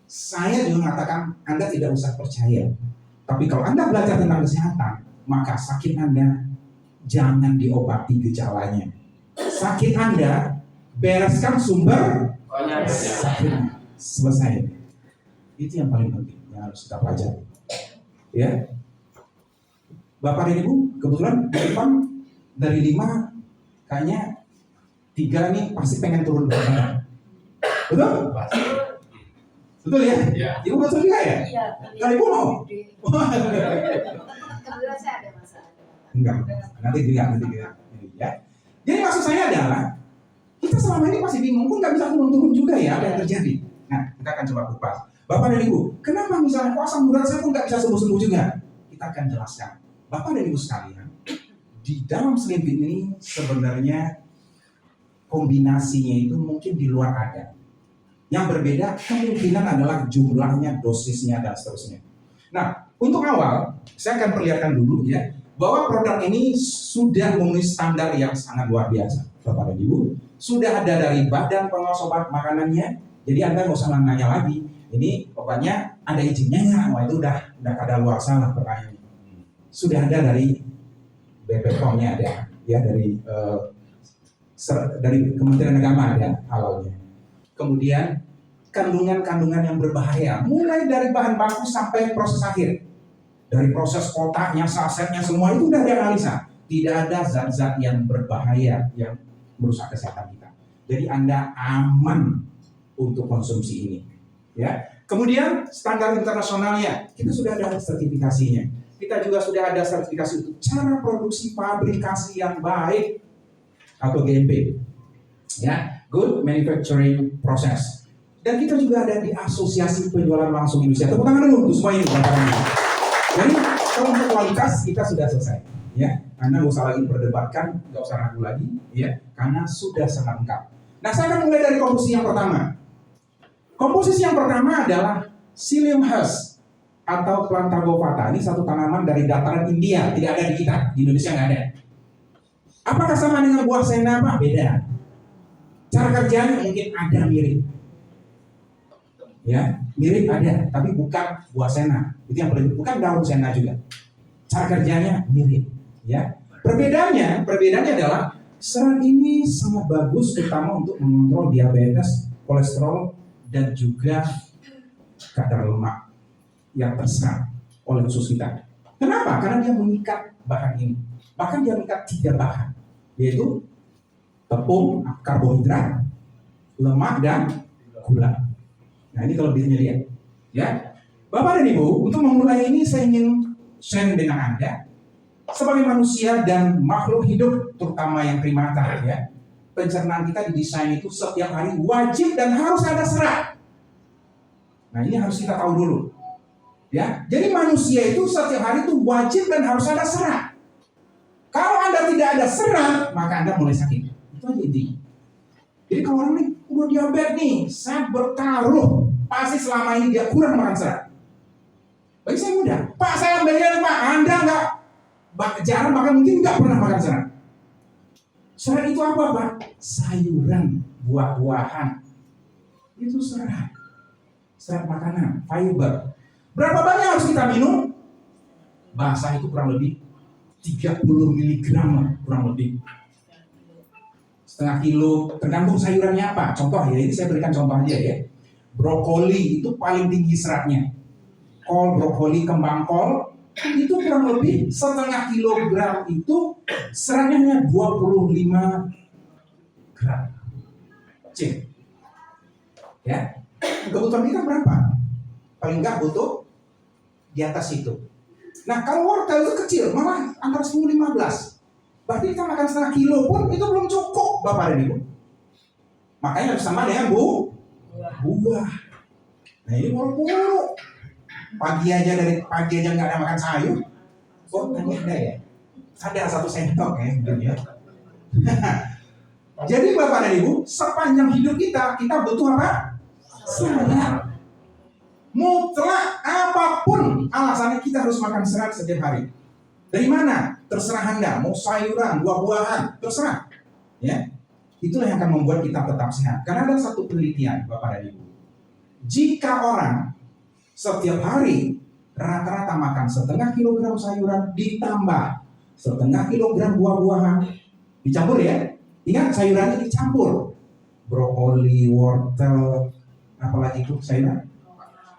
Saya juga mengatakan Anda tidak usah percaya. Tapi kalau Anda belajar tentang kesehatan, maka sakit Anda jangan diobati gejalanya. Sakit Anda bereskan sumber sakitnya. Selesai. Itu yang paling penting yang harus kita pelajari. Ya. Bapak dan Ibu, kebetulan di depan dari 5 kayaknya 3 nih pasti pengen turun berat badan. Betul? Betul ya? Iya. Ibu betul juga ya? Iya. Kalau Ibu mau? Kebetulan saya ada masalah. Enggak. Nanti juga. Ya. Jadi maksud saya adalah kita selama ini masih bingung pun nggak bisa turun-turun juga ya apa yang terjadi. Nah, kita akan coba kupas. Bapak dan Ibu, kenapa misalnya asam urat saya pun nggak bisa sembuh-sembuh juga? Kita akan jelaskan. Bapak dan Ibu sekalian, di dalam Slim Fit ini sebenarnya kombinasinya itu mungkin di luar ada. Yang berbeda kemungkinan adalah jumlahnya, dosisnya, dan seterusnya. Nah, untuk awal, saya akan perlihatkan dulu ya, bahwa produk ini sudah memenuhi standar yang sangat luar biasa. Bapak dan Ibu, sudah ada dari Badan Pengawas Obat Makanannya. Jadi Anda nggak usah nanya lagi, ini obatnya ada izinnya ya, wah itu udah kadaluarsa lah pertanyaannya. Sudah ada dari BPOM-nya ada, ya dari dari Kementerian Agama ada halalnya. Kemudian kandungan-kandungan yang berbahaya, mulai dari bahan baku sampai proses akhir, dari proses kotaknya, sasetnya, semua itu udah dianalisa. Tidak ada zat-zat yang berbahaya yang merusak kesehatan kita. Jadi Anda aman untuk konsumsi ini. Ya. Kemudian standar internasionalnya, kita sudah ada sertifikasinya. Kita juga sudah ada sertifikasi untuk cara produksi fabrikasi yang baik atau GMP. Ya, Good Manufacturing Process. Dan kita juga ada di Asosiasi Penjualan Langsung Indonesia. Tepuk tangan dulu untuk semua ini. Jadi kalau untuk kualitas kita sudah selesai. Ya, Anda nggak usah lagi berdebatkan, nggak usah ragu lagi, ya, karena sudah sangat lengkap. Nah, saya akan mulai dari komposisi yang pertama. Komposisi yang pertama adalah Psyllium husk atau Plantagovata. Ini satu tanaman dari dataran India, tidak ada di kita, di Indonesia nggak ada. Apakah sama dengan buah sena, Pak? Beda. Cara kerjanya mungkin ada mirip. Ya, mirip ada, tapi bukan buah sena. Itu yang paling, bukan daun sena juga. Cara kerjanya mirip. Ya, perbedaannya adalah serat ini sangat bagus, terutama untuk mengontrol diabetes, kolesterol, dan juga kadar lemak yang terserap oleh usus kita. Kenapa? Karena dia mengikat bahan ini. Bahkan dia mengikat 3 bahan, yaitu tepung, karbohidrat, lemak, dan gula. Nah, ini kelebihannya dia. Ya, Bapak dan Ibu, untuk memulai ini saya ingin share dengan Anda sebagai manusia dan makhluk hidup, terutama yang primata, ya. Pencernaan kita didesain itu setiap hari wajib dan harus ada serat. Nah, ini harus kita tahu dulu. Ya, jadi manusia itu setiap hari itu wajib dan harus ada serat. Kalau Anda tidak ada serat, maka Anda mulai sakit. Itu aja intinya. Jadi kalau orang nih udah diabetes nih, saya bertaruh pasti selama ini dia kurang makan serat. Bagi saya mudah, Pak saya bayar Pak, Anda nggak jarang makan, mungkin nggak pernah makan serat. Serat itu apa Pak? Sayuran, buah-buahan, itu serat. Serat makanan, fiber. Berapa banyak harus kita minum? Basah itu kurang lebih 30 mg kurang lebih. Setengah kilo, tergantung sayurannya apa. Contoh ya, ini saya berikan contoh aja ya. Brokoli itu paling tinggi seratnya. Kol, brokoli, kembang kol itu kurang lebih setengah kilogram itu seratnya hanya 25 gram. C. Ya, kebutuhan kita berapa? Paling nggak butuh di atas itu. Nah, kalau wortel itu kecil, malah antara 10-15. Berarti kita makan setengah kilo pun itu belum cukup, Bapak dan Ibu. Makanya harus sama dengan buah. Nah, ini buru-buru. Pagi aja nggak ada makan sayur. Oh, tadi ada ya? Ada 1 sendok ya, gitu ya. Jadi Bapak dan Ibu, sepanjang hidup kita butuh apa? Serat. Mutlak apapun alasannya kita harus makan serat setiap hari. Dari mana? Terserah Anda, mau sayuran, buah-buahan, terserah. Ya, itulah yang akan membuat kita tetap sehat. Karena ada satu penelitian, Bapak dan Ibu. Jika orang setiap hari rata-rata makan setengah kilogram sayuran ditambah setengah kilogram buah-buahan, dicampur ya. Ingat sayurannya dicampur. Brokoli, wortel, apalagi itu sayuran?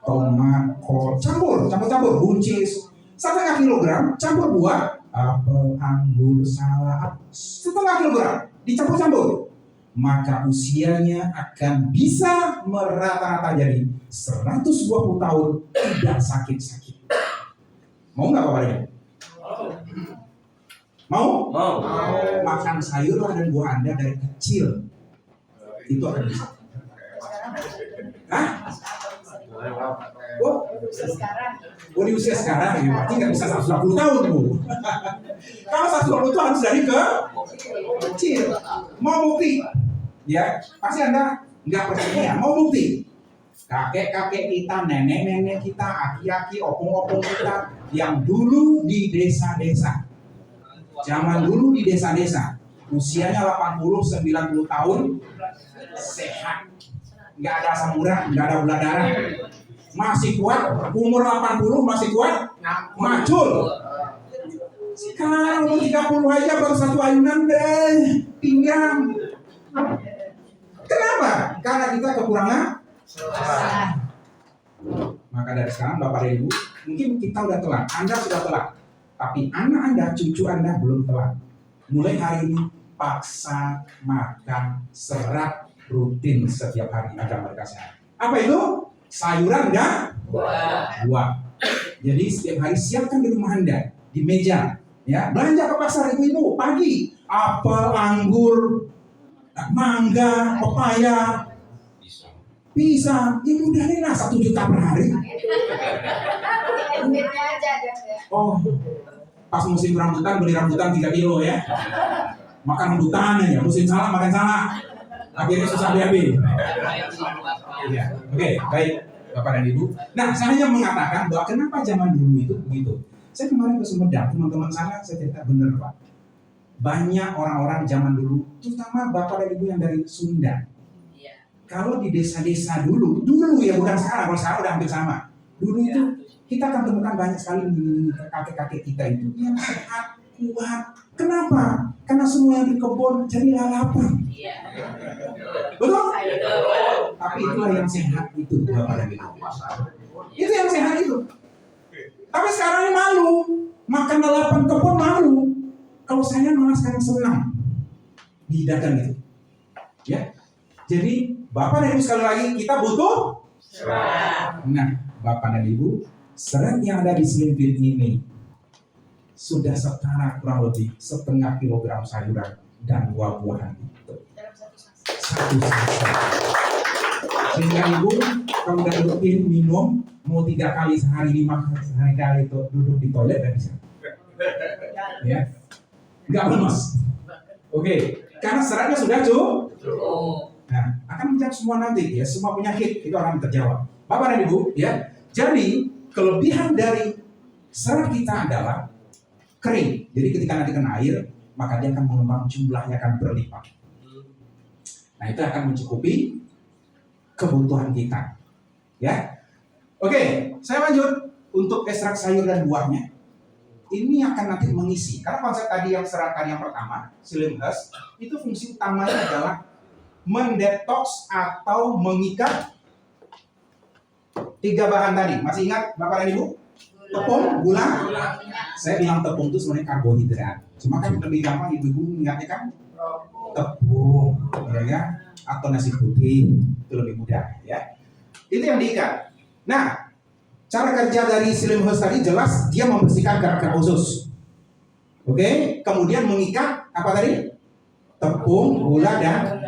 Tomat, kol, campur, buncis. Setengah kilogram campur buah, apel, anggur, salak, setengah kilogram dicampur-campur, maka usianya akan bisa merata-rata jadi 120 tahun tidak sakit-sakit. Mau nggak Bapak Ibu? Mau? Makan sayur dan buah Anda dari kecil itu akan bisa. Hah? Oh, di usia sekarang ya, berarti nggak bisa 120 tahun Bu. Kalau 120 tahun harus dari kecil. Mau bukti? Ya, pasti Anda nggak percaya. Mau bukti? Kakek-kakek kita, nenek-nenek kita, aki-aki, opung-opung kita yang dulu di desa-desa. Zaman dulu di desa-desa, usianya 80-90 tahun, sehat. Nggak ada asam urat, nggak ada gula darah, masih kuat, umur 80 masih kuat, macul. Sekarang umur 30 aja baru 1 ayunan deh, pinggang. Kenapa? Karena kita kekurangan. Salah. Maka dari sekarang Bapak dan Ibu, mungkin kita udah telat, Anda sudah telat, tapi anak Anda, cucu Anda belum telat. Mulai hari ini paksa makan serat rutin setiap hari agar mereka sehat. Apa itu? Sayuran dan buah. Jadi setiap hari siapkan di rumah Anda, di meja, ya. Belanja ke pasar ibu-ibu pagi, apel, anggur, mangga, pepaya, pisang. Ibu dari 1 juta per hari. Duitnya aja ada. Oh, pas musim rambutan beli rambutan 3 kilo ya. Makan rambutan ya, musim salah makan salah. Akhirnya susah BAB. Ya, oke, baik Bapak dan Ibu. Nah, saya hanya mengatakan bahwa kenapa zaman dulu itu begitu. Saya kemarin ke Sumedang, teman-teman saya cerita benar Pak. Banyak orang-orang zaman dulu, terutama Bapak dan Ibu yang dari Sunda. Kalau di desa-desa dulu ya bukan sekarang, kalau sekarang udah hampir sama. Dulu itu kita akan temukan banyak sekali kakek-kakek kita itu yang sehat, kuat. Kenapa? Karena semua yang di kebun jadi lalapan. Betul? Tapi itulah yang sehat itu Bapak dan Ibu. Itu yang sehat itu. Tapi sekarang ini malu, makan lalapan kebun malu. Kalau saya malah sekarang senang didagang itu. Ya. Jadi Bapak dan Ibu sekali lagi kita butuh serat. Nah, Bapak dan Ibu, serat yang ada di Slim Fit ini sudah setara kurang lebih 1/2 kilogram sayuran dan buah-buahan itu. Satu saset. Sehingga Ibu kalau udah rutin minum mau 3 kali sehari, 5 kali sehari kali itu duduk di toilet dan bisa. Ya, nggak lemas. Oke, karena seratnya sudah cukup. Nah, akan menjawab semua nanti ya, semua penyakit itu akan terjawab. Bapak dan Ibu, ya. Jadi kelebihan dari serat kita adalah kering. Jadi ketika nanti kena air, maka dia akan mengembang, jumlahnya akan berlipat. Nah, itu akan mencukupi kebutuhan kita. Ya. Oke, saya lanjut untuk ekstrak sayur dan buahnya. Ini akan nanti mengisi. Karena konsep tadi yang serat tadi yang pertama, Slim Hus, itu fungsi utamanya adalah mendetoks atau mengikat 3 bahan tadi. Masih ingat Bapak dan Ibu? Tepung, gula. Saya bilang tepung itu sebenarnya karbohidrat. Cuma kan lebih gampang ibu-ibu ingatnya kan tepung, ya, atau nasi putih itu lebih mudah, ya. Itu yang diikat. Nah, cara kerja dari Slim Hus tadi jelas dia membersihkan kerak-kerak usus. Oke, kemudian mengikat apa tadi? Tepung, gula dan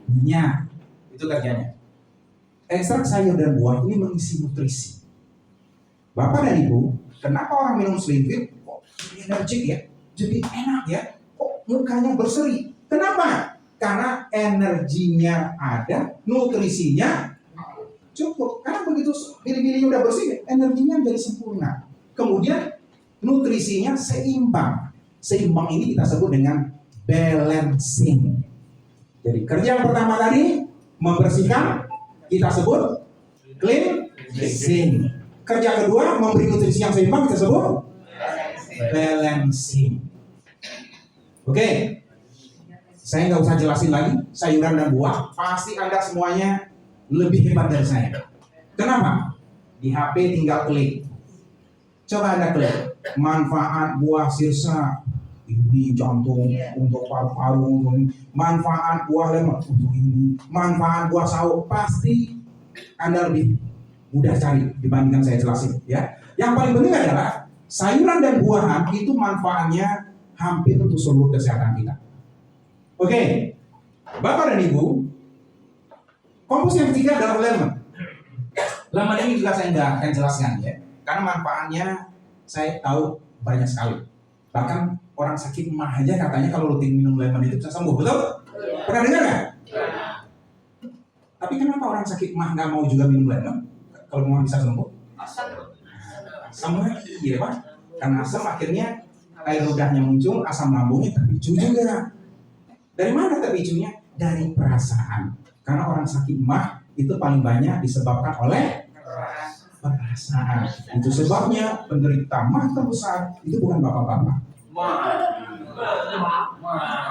minyak. Itu kerjanya. Ekstrak sayur dan buah ini mengisi nutrisi. Bapak dan Ibu, kenapa orang minum Slim Fit kok energik ya? Jadi enak ya? Kok mukanya berseri? Kenapa? Karena energinya ada, nutrisinya cukup. Karena begitu bili-bilinya udah bersih, energinya jadi sempurna. Kemudian nutrisinya seimbang. Seimbang ini kita sebut dengan balancing. Jadi kerja yang pertama tadi membersihkan, kita sebut cleansing. Kerja kedua memberi nutrisi yang seimbang, kita sebut balancing. Oke, saya nggak usah jelasin lagi sayuran dan buah. Pasti Anda semuanya lebih hebat dari saya. Kenapa? Di HP tinggal klik. Coba Anda klik manfaat buah sirsa. Ini jantung untuk paru-paru, manfaat buah lemon untuk ini, manfaat buah sawo, pasti Anda lebih mudah cari dibandingkan saya jelasin ya. Yang paling penting adalah sayuran dan buahan itu manfaatnya hampir untuk seluruh kesehatan kita. Oke, Bapak dan Ibu, kompos yang ketiga adalah lemon. Lemon ini juga saya nggak akan jelaskan ya, karena manfaatnya saya tahu banyak sekali. Bahkan orang sakit mah aja katanya kalau rutin minum lemon itu bisa sembuh, betul? Pernah dengar nggak? Tapi kenapa orang sakit mah nggak mau juga minum lemon? Kalau mau bisa sembuh? Asam iya Pak. Karena asam akhirnya air ludahnya muncul, asam lambungnya terpicu juga. Dari mana terpicunya? Dari perasaan. Karena orang sakit mah itu paling banyak disebabkan oleh perasaan. Itu sebabnya penderita mah terbesar itu bukan bapak-bapak.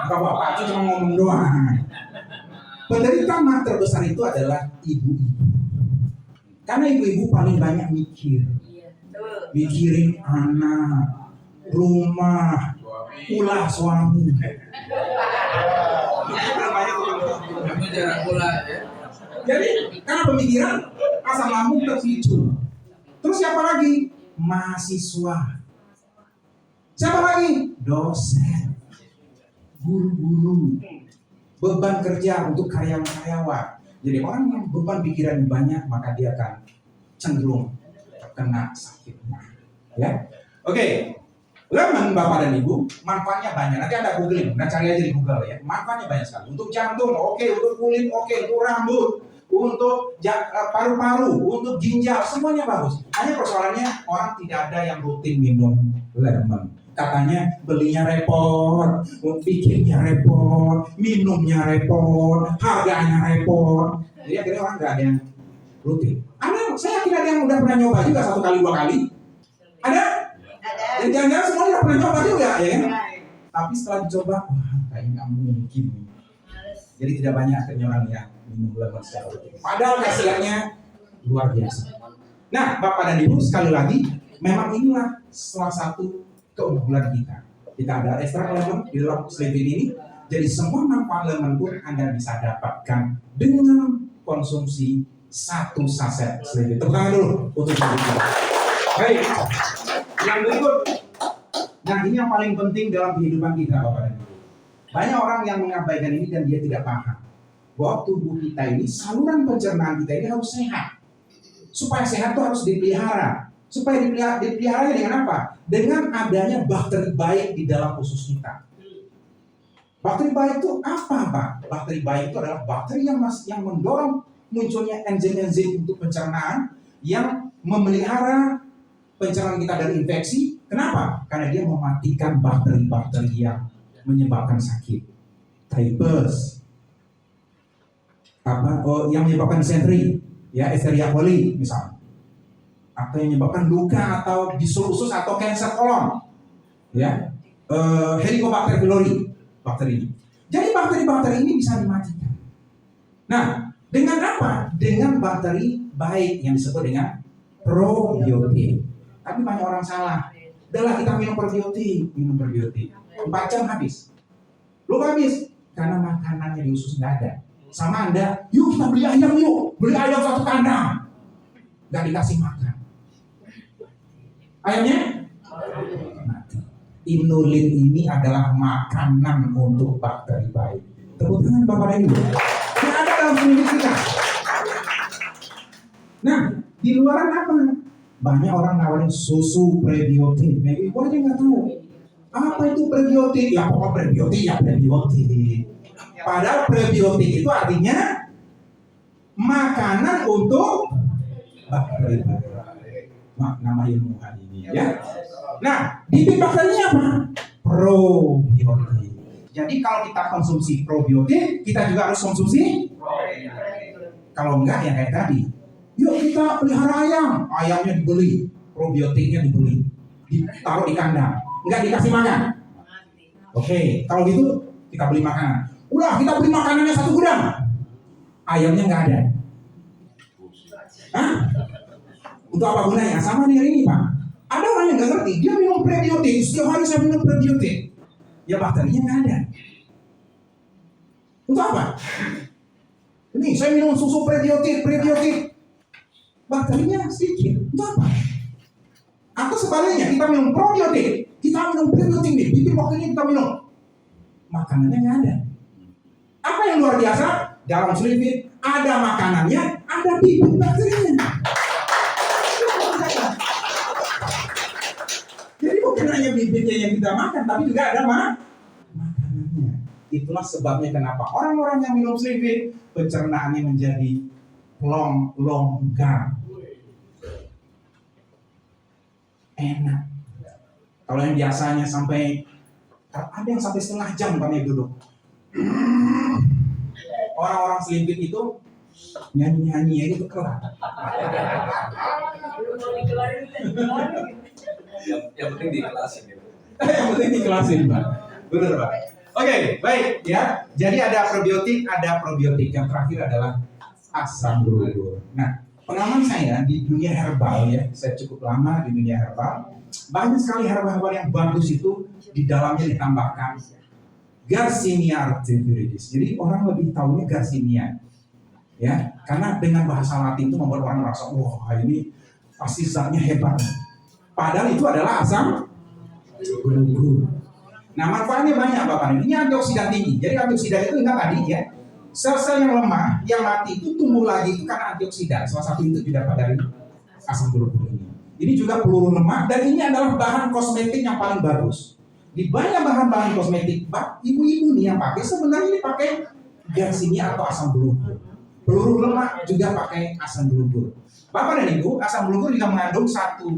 Bapak-bapak itu cuma ngomong doang. penderita mah terbesar itu adalah ibu-ibu. Karena ibu-ibu paling banyak mikir. Iya, betul. Mikirin anak, rumah, ulah suami. Jadi karena pemikiran asam lambung terpicu. Terus siapa lagi? Mahasiswa. Siapa lagi? Dosen, guru-guru. Beban kerja untuk karyawan-karyawan. Jadi orang yang beban pikiran banyak maka dia akan cenderung terkena sakit. Ya, oke. Lemon Bapak dan Ibu, manfaatnya banyak. Nanti Anda googling, Anda cari aja di Google ya. Manfaatnya banyak sekali. Untuk jantung, oke. Untuk kulit, oke. Untuk rambut, untuk paru-paru, untuk ginjal, semuanya bagus. Hanya persoalannya orang tidak ada yang rutin minum lemon. Katanya belinya repot, bikinnya repot, minumnya repot, harganya repot. Jadi akhirnya orang nggak ada yang rutin. Saya yakin ada yang udah pernah nyoba juga 1 kali 2 kali. Ada? Dan jangan-jangan semua udah pernah nyoba juga ya kan? Tapi setelah dicoba, wah kayaknya nggak mungkin. Jadi tidak banyak akhirnya orang yang minum lemon secara rutin. Padahal khasiatnya luar biasa. Nah, Bapak dan Ibu sekali lagi, memang inilah salah satu keunggulan kita. Kita ada ekstrak lemon di dalam Slivin ini. Jadi semua manfaat lemon pun Anda bisa dapatkan dengan konsumsi 1 saset Slivin. Tepuk tangan dulu untuk kita. Baik. Yang berikut. Nah, ini yang paling penting dalam kehidupan kita, Bapak dan Ibu. Banyak orang yang mengabaikan ini dan dia tidak paham bahwa tubuh kita ini, saluran pencernaan kita ini harus sehat. Supaya sehat itu harus dipelihara. Supaya dipeliharanya dengan apa? Dengan adanya bakteri baik di dalam usus kita. Bakteri baik itu apa, Pak? Bakteri baik itu adalah bakteri yang mendorong munculnya enzim-enzim untuk pencernaan yang memelihara pencernaan kita dari infeksi. Kenapa? Karena dia mematikan bakteri-bakteri yang menyebabkan sakit. Typhus. Yang menyebabkan dysentery, ya, Escherichia coli misalnya. Atau yang menyebabkan luka atau bisul usus atau kanker kolon, ya, Helicobacter pylori, bakteri ini. Jadi bakteri-bakteri ini bisa dimatikan. Nah, dengan apa? Dengan bakteri baik yang disebut dengan probiotik. Tapi banyak orang salah. Udahlah kita minum probiotik. 4 jam habis. Lu habis karena makanannya di usus nggak ada. Sama Anda, yuk kita beli ayam yuk, beli ayam 1 kandang, nggak dikasih makan. Ayamnya mati. Inulin ini adalah makanan untuk bakteri baik. Tepuk tangan Bapak dan Ibu. Yang ada dalam tubuh kita. Nah, di luaran apa? Banyak orang nawarin susu prebiotik. Nah, Ibu aja nggak tahu. Apa itu prebiotik? Ya pokok prebiotik ya prebiotik. Padahal prebiotik itu artinya makanan untuk bakteri baik. Nama ilmuwan ini ya. Nah, bibit bakterinya apa? Probiotik. Jadi kalau kita konsumsi probiotik, kita juga harus konsumsi probiotik. Kalau enggak ya kayak tadi. Yuk kita pelihara ayam, ayamnya dibeli, probiotiknya dibeli, ditaruh di kandang, enggak dikasih makan. Oke, kalau gitu kita beli makanan. Udah kita beli makanannya 1 gudang, ayamnya nggak ada. Hah? Untuk apa gunanya? Sama dengan ini Pak. Ada orang yang nggak ngerti, dia minum prebiotik, setiap hari saya minum prebiotik. Ya bakterinya nggak ada. Untuk apa? Ini saya minum susu prebiotik. Bakterinya sedikit. Untuk apa? Atau sebaliknya, kita minum probiotik, kita minum prebiotik nih, bibit bakterinya kita minum. Makanannya nggak ada. Apa yang luar biasa? Dalam Slivin ada makanannya, ada bibit bakterinya. Jadi bukan hanya bibitnya yang kita makan, tapi juga ada makanannya. Itulah sebabnya kenapa orang-orang yang minum Slivin pencernaannya menjadi longgar, enak. Kalau yang biasanya sampai ada yang sampai setengah jam kami duduk. Orang-orang Slivin itu nyanyi-nyanyi itu kelar. Yang penting dikelasin gitu. Yang penting dikelasin Pak. Bener Pak. Oke, baik ya. Jadi ada probiotik. Yang terakhir adalah asam gugur. Nah, pengalaman saya di dunia herbal ya, saya cukup lama di dunia herbal. Banyak sekali herbal yang bagus itu di dalamnya ditambahkan Garcinia artiviridis. Jadi orang lebih tahunya Garcinia, ya, karena dengan bahasa Latin itu membuat orang merasa wah ini pasti zatnya hebat. Padahal itu adalah asam gugur. Nah manfaatnya banyak Bapak. Ini antioksidan tinggi. Jadi antioksidan itu ingat tadi ya, sel-sel yang lemah, yang mati itu tumbuh lagi itu karena antioksidan. Salah satu itu didapat dari asam gugur ini. Ini juga peluru lemak dan ini adalah bahan kosmetik yang paling bagus. Di banyak bahan-bahan kosmetik, ibu-ibu nih yang pakai sebenarnya ini pakai Garcinia atau asam gugur. Peluru lemak juga pakai asam gugur. Bapak dan Ibu, asam gugur juga mengandung satu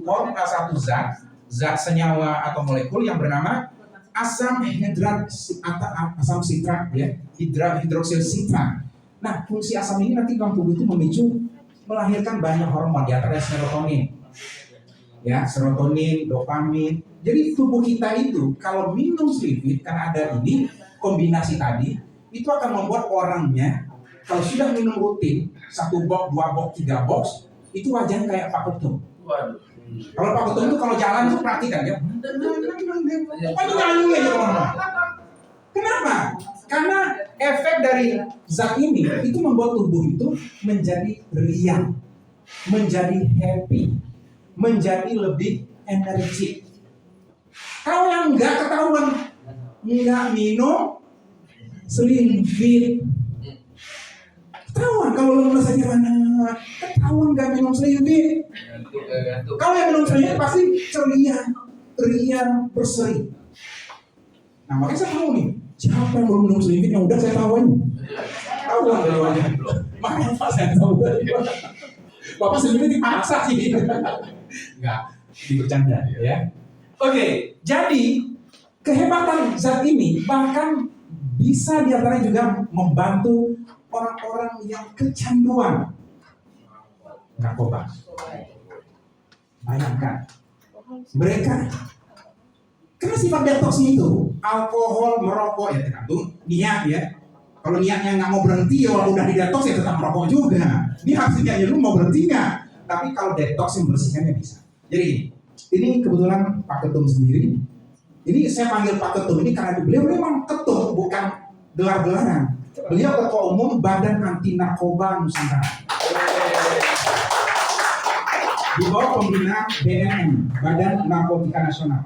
zat senyawa atau molekul yang bernama asam hidrat atau asam sitrat ya, hidroksil sitrat. Nah, fungsi asam ini nanti dalam tubuh itu memicu melahirkan banyak hormon di antaranya serotonin. Ya, serotonin, dopamin. Jadi tubuh kita itu kalau minum Slivit kan ada ini kombinasi tadi itu akan membuat orangnya kalau sudah minum rutin 1 box, 2 box, 3 box itu wajahnya kayak Pak Ketum. Waduh. Kalau Pak Ketum itu kalau jalan tuh perhatikan ya. Pokoknya nyanyi aja teman-teman. Kenapa? Karena efek dari zat ini itu membuat tubuh itu menjadi riang, menjadi happy, menjadi lebih energik. Kalau yang enggak ketahuan, enggak minum Slivit, ketahuan kalau lemes aja mana, ketahuan enggak minum Slivit. Kalau yang minum Slivit pasti ceria, riang, berseri. Nah makanya saya tahu nih, siapa yang belum minum Slivit yang udah saya tahuan. Tahuan dari wajah. Makanya Pak saya tahu dari Bapak Slivit dipaksa sih. Enggak, bercanda ya. Oke, jadi kehebatan zat ini bahkan bisa diantaranya juga membantu orang-orang yang kecanduan narkoba. Bayangkan, mereka karena sifat detoksnya itu alkohol, merokok ya tergantung niat ya. Kalau niatnya nggak mau berhenti ya walaupun udah di detoks ya tetap merokok juga. Ini hasilnya ya lu mau berhenti nggak? Tapi kalau detoks yang bersihkannya bisa. Jadi ini kebetulan Pak Ketum sendiri. Ini saya panggil Pak Ketum ini karena beliau memang ketum, bukan gelar-gelaran. Beliau ketua umum Badan Anti Narkoba Nusantara. Di bawah pembinaan BNN, Badan Narkotika Nasional.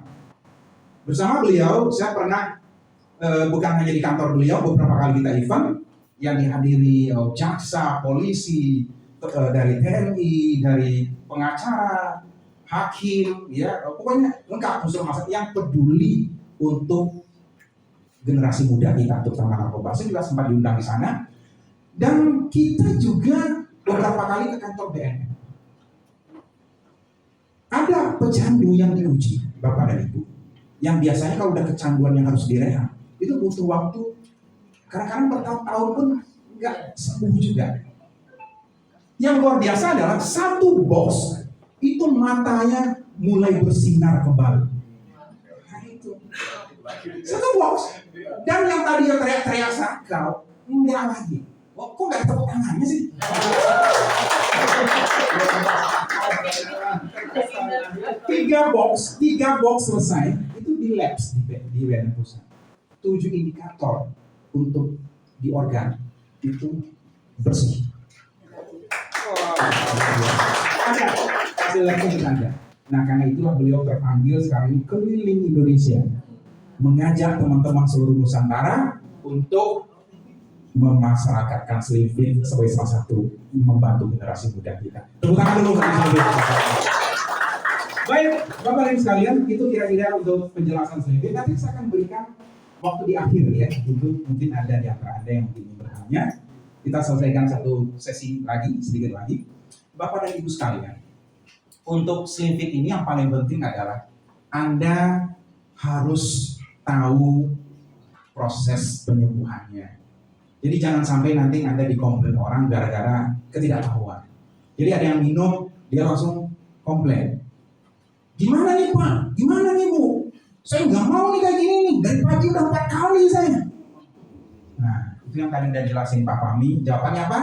Bersama beliau, saya pernah bukan hanya di kantor beliau, beberapa kali kita event yang dihadiri jaksa, polisi, dari TNI, dari pengacara, hakim, ya pokoknya lengkap unsur masyarakat yang peduli untuk generasi muda kita terutama narkoba. Saya juga sempat diundang di sana dan kita juga beberapa kali ke kantor BNN. Ada pecandu yang diuji, Bapak dan Ibu, yang biasanya kalau udah kecanduan yang harus direhab itu butuh waktu, kadang-kadang bertahun-tahun pun nggak sembuh juga. Yang luar biasa adalah 1 box itu matanya mulai bersinar kembali. Nah itu 1 box. Dan yang tadi yang teriak-teriak sakau, enggak lagi. Oh, kok nggak tepuk tangannya sih? 3 box selesai itu di labs di BNN Pusat. 7 indikator untuk di organ itu bersih. Ada hasil labnya kita ada. Nah karena itulah beliau terpanggil sekarang ini keliling Indonesia mengajak teman-teman seluruh Nusantara untuk memasyarakatkan Slivit sebagai salah satu membantu generasi muda kita. Tepuk tangan dulu untuk Slivit. Baik, Bapak dan Ibu sekalian, itu kira-kira untuk penjelasan Slivit. Nanti saya akan berikan waktu di akhir ya, untuk mungkin ada di antara Anda yang ingin bertanya. Kita selesaikan satu sesi lagi, sedikit lagi. Bapak dan Ibu sekalian, untuk Slivit ini yang paling penting adalah Anda harus tahu proses penyembuhannya. Jadi jangan sampai nanti Anda dikomplain orang gara-gara ketidaktahuan. Jadi ada yang minum, dia langsung komplain. Gimana nih Pak? Gimana nih Bu? Saya nggak mau nih kayak gini nih, dari pagi udah 4 kali saya. Nah, itu yang tadi udah jelasin Pak Fahmi. Jawabannya apa?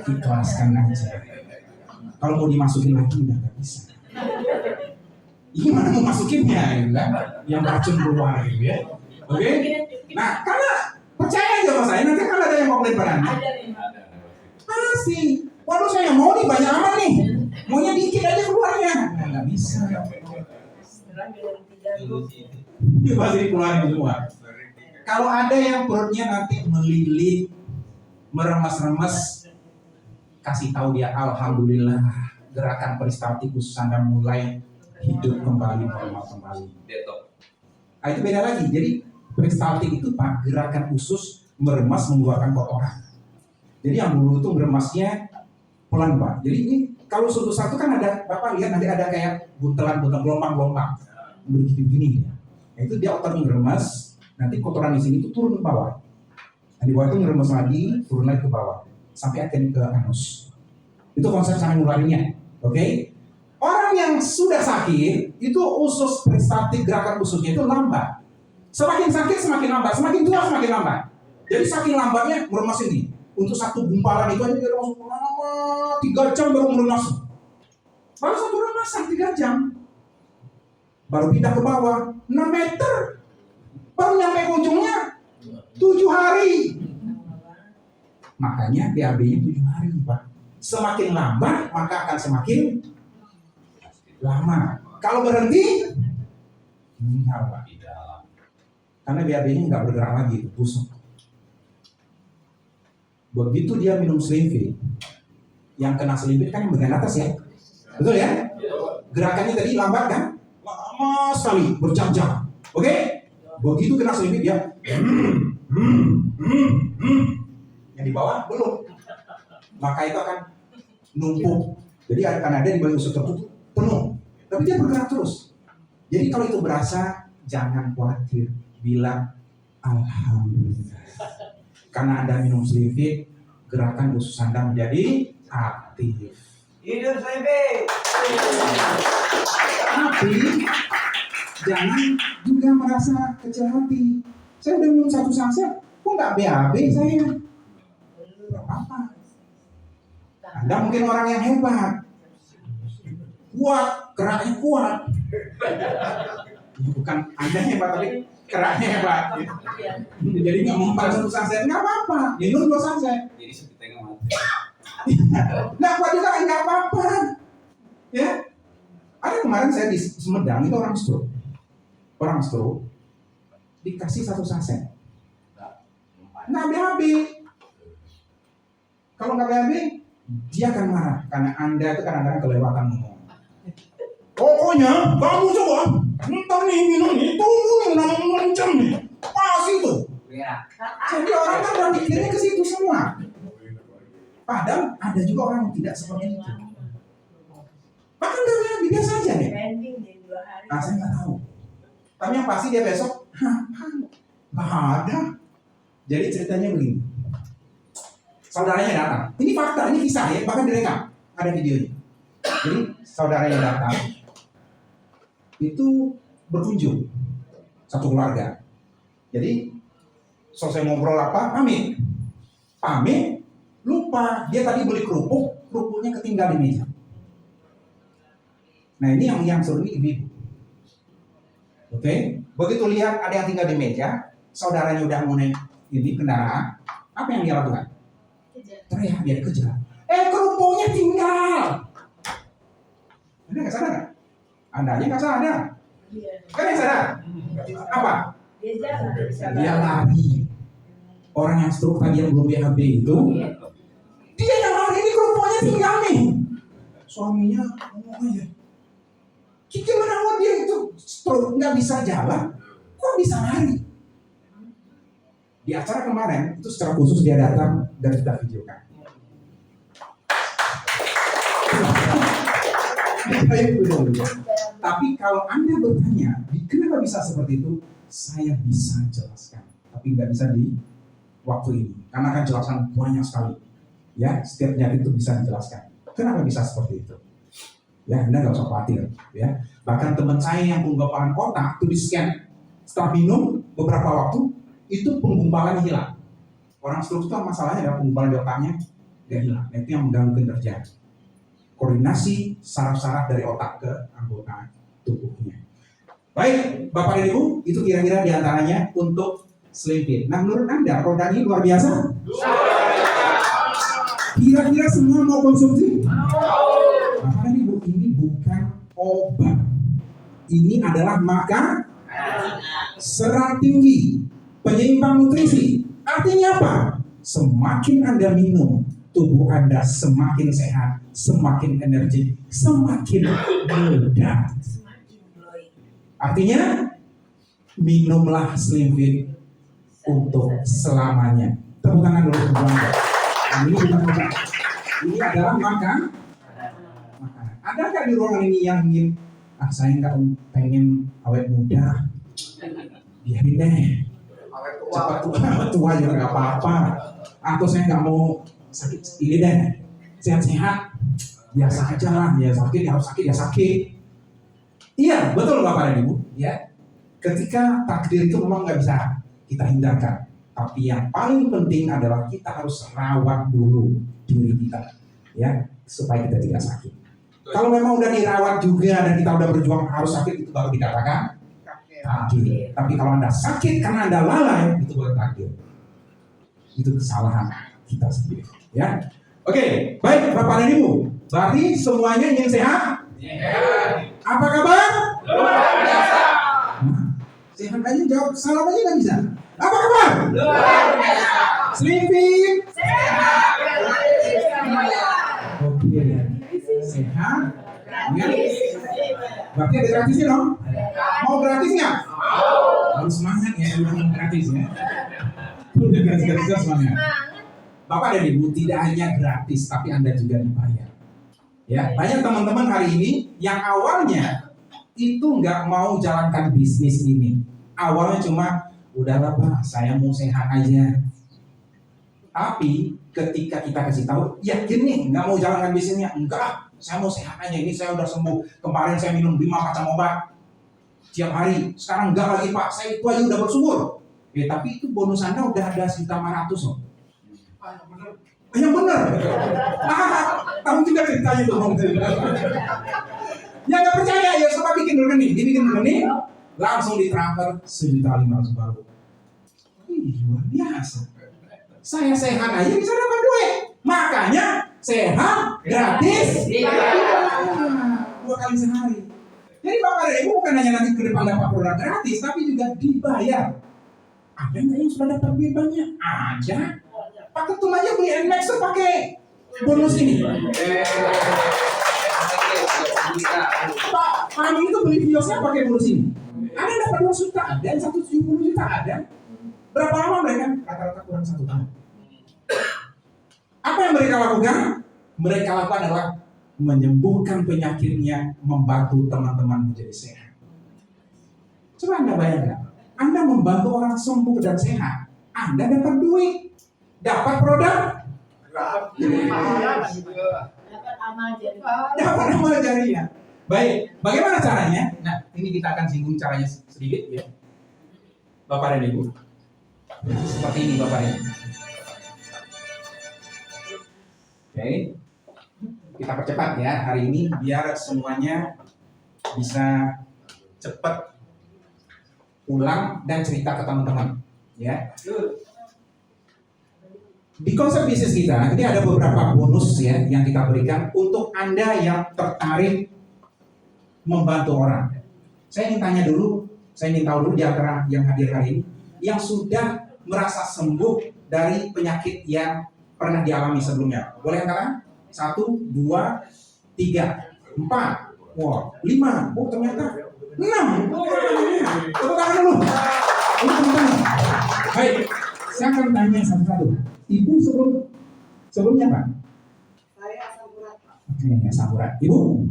Ikhlaskan aja. Kalau mau dimasukin lagi udah nggak bisa. Ini mana mau masukinnya, ya kan? Yang racun keluar, gitu ya. Oke? Nah, karena percaya aja sama saya, nanti kan ada yang mau komplain pada Anda. Ada nih. Pasti. Waduh saya mau nih banyak amat nih. Maunya dikit aja keluarnya. Nah, nggak bisa. Setelah dengan 3 grup. Ini pasti dikeluarin semua. Kalau ada yang perutnya nanti melilit, meremas-remas, kasih tahu dia alhamdulillah gerakan peristaltik usus Anda mulai hidup kembali, normal kembali. Nah, itu beda lagi. Jadi peristaltik itu Pak, gerakan usus meremas mengeluarkan kotoran. Jadi yang dulu itu meremasnya pelan Pak. Jadi ini kalau usus satu kan ada, Bapak lihat nanti ada kayak buntelan-buntelan gelombang-gelombang begitu gini ya. Nah, itu dia otot meremas, nanti kotoran di sini itu turun ke bawah. Nah, di bawah itu meremas lagi, turun lagi ke bawah sampai akhirnya ke anus. Itu konsep cara ngeluarinnya. Oke? Orang yang sudah sakit itu usus peristaltik gerakan ususnya itu lambat. Semakin sakit semakin lambat, semakin tua semakin lambat. Jadi saking lambatnya meremas ini. Untuk satu gumpalan itu aja dia langsung lama 3 jam baru meremas. Baru satu remasan 3 jam. Baru pindah ke bawah 6 meter. Baru nyampe ke ujungnya 7 hari. Makanya BAB-nya 7 hari Pak. Semakin lambat maka akan semakin lama. Kalau berhenti meninggal Pak. Karena BAB-nya nggak bergerak lagi, busuk. Begitu dia minum Slimfit, yang kena Slimfit kan yang bagian atas ya, betul ya? Gerakannya tadi lambat kan? Lama sekali, berjam-jam. Oke? Begitu kena Slimfit dia, yang di bawah belum. Maka itu akan numpuk. Jadi akan ada di bawah usus tertutup penuh. Tapi dia bergerak terus. Jadi kalau itu berasa, jangan khawatir. Bilang alhamdulillah. Karena Anda minum Slimfit, gerakan usus Anda menjadi aktif. Hidup Slimfit. Tapi jangan juga merasa kecil hati. Saya udah minum 1 saset, kok nggak BAB saya? Nggak apa-apa. Anda mungkin orang yang hebat, kuat, geraknya kuat. Bukan Anda hebat, tapi geraknya hebat. Jadi nggak mempan 1 saset, nggak apa-apa. Minum 2 saset. Jadi sebetulnya Nggak kuat juga nggak apa-apa. Ya. Ada kemarin saya di Sumedang itu orang stroke dikasih 1 saset. Nggak BAB. Kalau nggak BAB, dia akan marah karena Anda itu kadang-kadang kelewatan ngomong. Pokoknya kamu coba ntar nih minum nih, tunggu namanya jam nih, pas itu. Jadi orang kan udah mikirnya ke situ semua. Padahal ada juga orang yang tidak seperti itu. Bahkan dari biasa saja nih. Pending di 2 hari. Nah, saya nggak tahu. Tapi yang pasti dia besok, nggak ada. Jadi ceritanya begini. Saudaranya datang. Ini fakta, ini kisah ya, bahkan direkam. Ada videonya. Jadi saudaranya datang. Itu berkunjung. Satu keluarga. Jadi selesai ngobrol apa, pamit. Lupa. Dia tadi beli kerupuknya ketinggal di meja. Nah ini yang seru ini ibu. Oke, begitu lihat ada yang tinggal di meja, saudaranya udah mulai ini kendaraan, apa yang dia lakukan? Teriak, dia dikejar. Kerupuknya tinggal. Anda nggak sadar nggak? Anda aja nggak sadar. Iya. Kan yang sadar? Apa? Dia jalan. Dia lari. Orang yang stroke tadi yang belum BAB itu, dia yang lari, ini kerupuknya tinggal nih. Suaminya ngomong aja. Gimana kalau dia itu stroke nggak bisa jalan, kok bisa lari? Di acara kemarin itu secara khusus dia datang dan kita videokan. Tapi kalau Anda bertanya, kenapa bisa seperti itu? Saya bisa jelaskan, tapi nggak bisa di waktu ini, karena akan jelaskan banyak sekali. Ya, setiap penyakit itu bisa dijelaskan. Kenapa bisa seperti itu? Ya, Anda nggak usah khawatir. Ya, bahkan teman saya yang penggumpalan otak itu di scan setelah minum beberapa waktu itu penggumpalan hilang. Orang stroke itu masalahnya adalah penggumpalan di otaknya nggak hilang. Nah, itu yang mengganggu kinerja koordinasi saraf-saraf dari otak ke anggota tubuhnya. Baik, Bapak dan Ibu, itu kira-kira diantaranya untuk Slim Fit. Nah, menurut Anda produk ini luar biasa? Kira-kira semua mau konsumsi? Bapak dan Ibu, ini bukan obat. Ini adalah makan serat tinggi, penyeimbang nutrisi. Artinya apa? Semakin Anda minum, tubuh Anda semakin sehat, semakin energi, semakin muda. Artinya, minumlah Slim Fit untuk selamanya. Tepuk tangan dulu untuk Anda. Ini bukan obat. Ini adalah makanan. Ada nggak di ruangan ini yang ingin, saya nggak pengen awet muda, biarin deh. Cepat tua juga nggak apa-apa. Atau saya nggak mau sakit ini deh, sehat-sehat, biasa aja lah. Ya sakit, ya harus sakit, ya sakit. Iya, betul Bapak dan Ibu. Ya, ketika takdir itu memang nggak bisa kita hindarkan. Tapi yang paling penting adalah kita harus rawat dulu diri kita, ya, supaya kita tidak sakit. Kalau memang udah dirawat juga dan kita udah berjuang harus sakit, itu baru dikatakan takdir. Tapi kalau Anda sakit karena Anda lalai, itu bukan takdir. Itu kesalahan kita sendiri, ya. Oke, baik Bapak dan Ibu. Berarti semuanya ingin sehat? Apa kabar? Luar biasa. Sehat aja jawab, salam aja nggak bisa. Apa kabar? Luar biasa. Slim Fit? Sehat. Oke. Sehat. Ya. Berarti ada gratisnya dong? Mau gratis nggak? Harus semangat ya, mau gratis ya. Udah gratis semangat. Bapak dan Ibu, tidak hanya gratis, tapi Anda juga dibayar. Ya, banyak teman-teman hari ini yang awalnya itu nggak mau jalankan bisnis ini. Awalnya cuma, udahlah Pak, saya mau sehat aja. Tapi ketika kita kasih tahu, yakin nih nggak mau jalankan bisnisnya? Enggak, saya mau sehat aja. Ini saya udah sembuh. Kemarin saya minum 5 macam obat tiap hari. Sekarang enggak lagi Pak, saya itu aja udah bersyukur. Tapi itu bonus Anda udah ada sekitar 500 loh. Yang benar. Kamu juga ceritanya tuh. Yang nggak percaya ya coba bikin rekening, dibikin rekening, langsung ditransfer 1.500.000 baru. Luar biasa. Saya sehat aja bisa dapat duit. Makanya sehat gratis 2 kali sehari. Jadi Bapak dan Ibu bukan hanya nanti ke depan dapat produk gratis, tapi juga dibayar. Ada nggak yang sudah dapat duit banyak? Ada. Pak Ketum aja beli NMAX tuh pakai bonus ini. Pak Amin itu beli biosnya pakai bonus ini. Ada yang dapat 2 juta, ada yang 170 juta, ada. Berapa lama mereka? Rata-rata kurang 1 tahun. Apa yang mereka lakukan? Mereka lakukan adalah menyembuhkan penyakitnya, membantu teman-teman menjadi sehat. Coba Anda bayangkan, Anda membantu orang sembuh dan sehat, Anda dapat duit. Dapat produk? Dapat amal jariah. Dapat amal jariah. Baik, bagaimana caranya? Nah, ini kita akan singgung caranya sedikit ya. Bapak dan Ibu. Seperti ini Bapak dan Ibu. Oke. Kita percepat ya hari ini biar semuanya bisa cepat pulang dan cerita ke teman-teman ya. Di konsep bisnis kita, ini ada beberapa bonus ya yang kita berikan untuk Anda yang tertarik membantu orang. Saya ingin tanya dulu, saya ingin tahu dulu di antara yang hadir hari ini, yang sudah merasa sembuh dari penyakit yang pernah dialami sebelumnya. Boleh katakan? 1, 2, 3, 4, 5, ternyata 6. Tepuk tangan dulu. Baik, saya akan tanya satu-satu. Ibu sebelumnya Pak? Saya asam urat. Oke, asam urat. Ibu?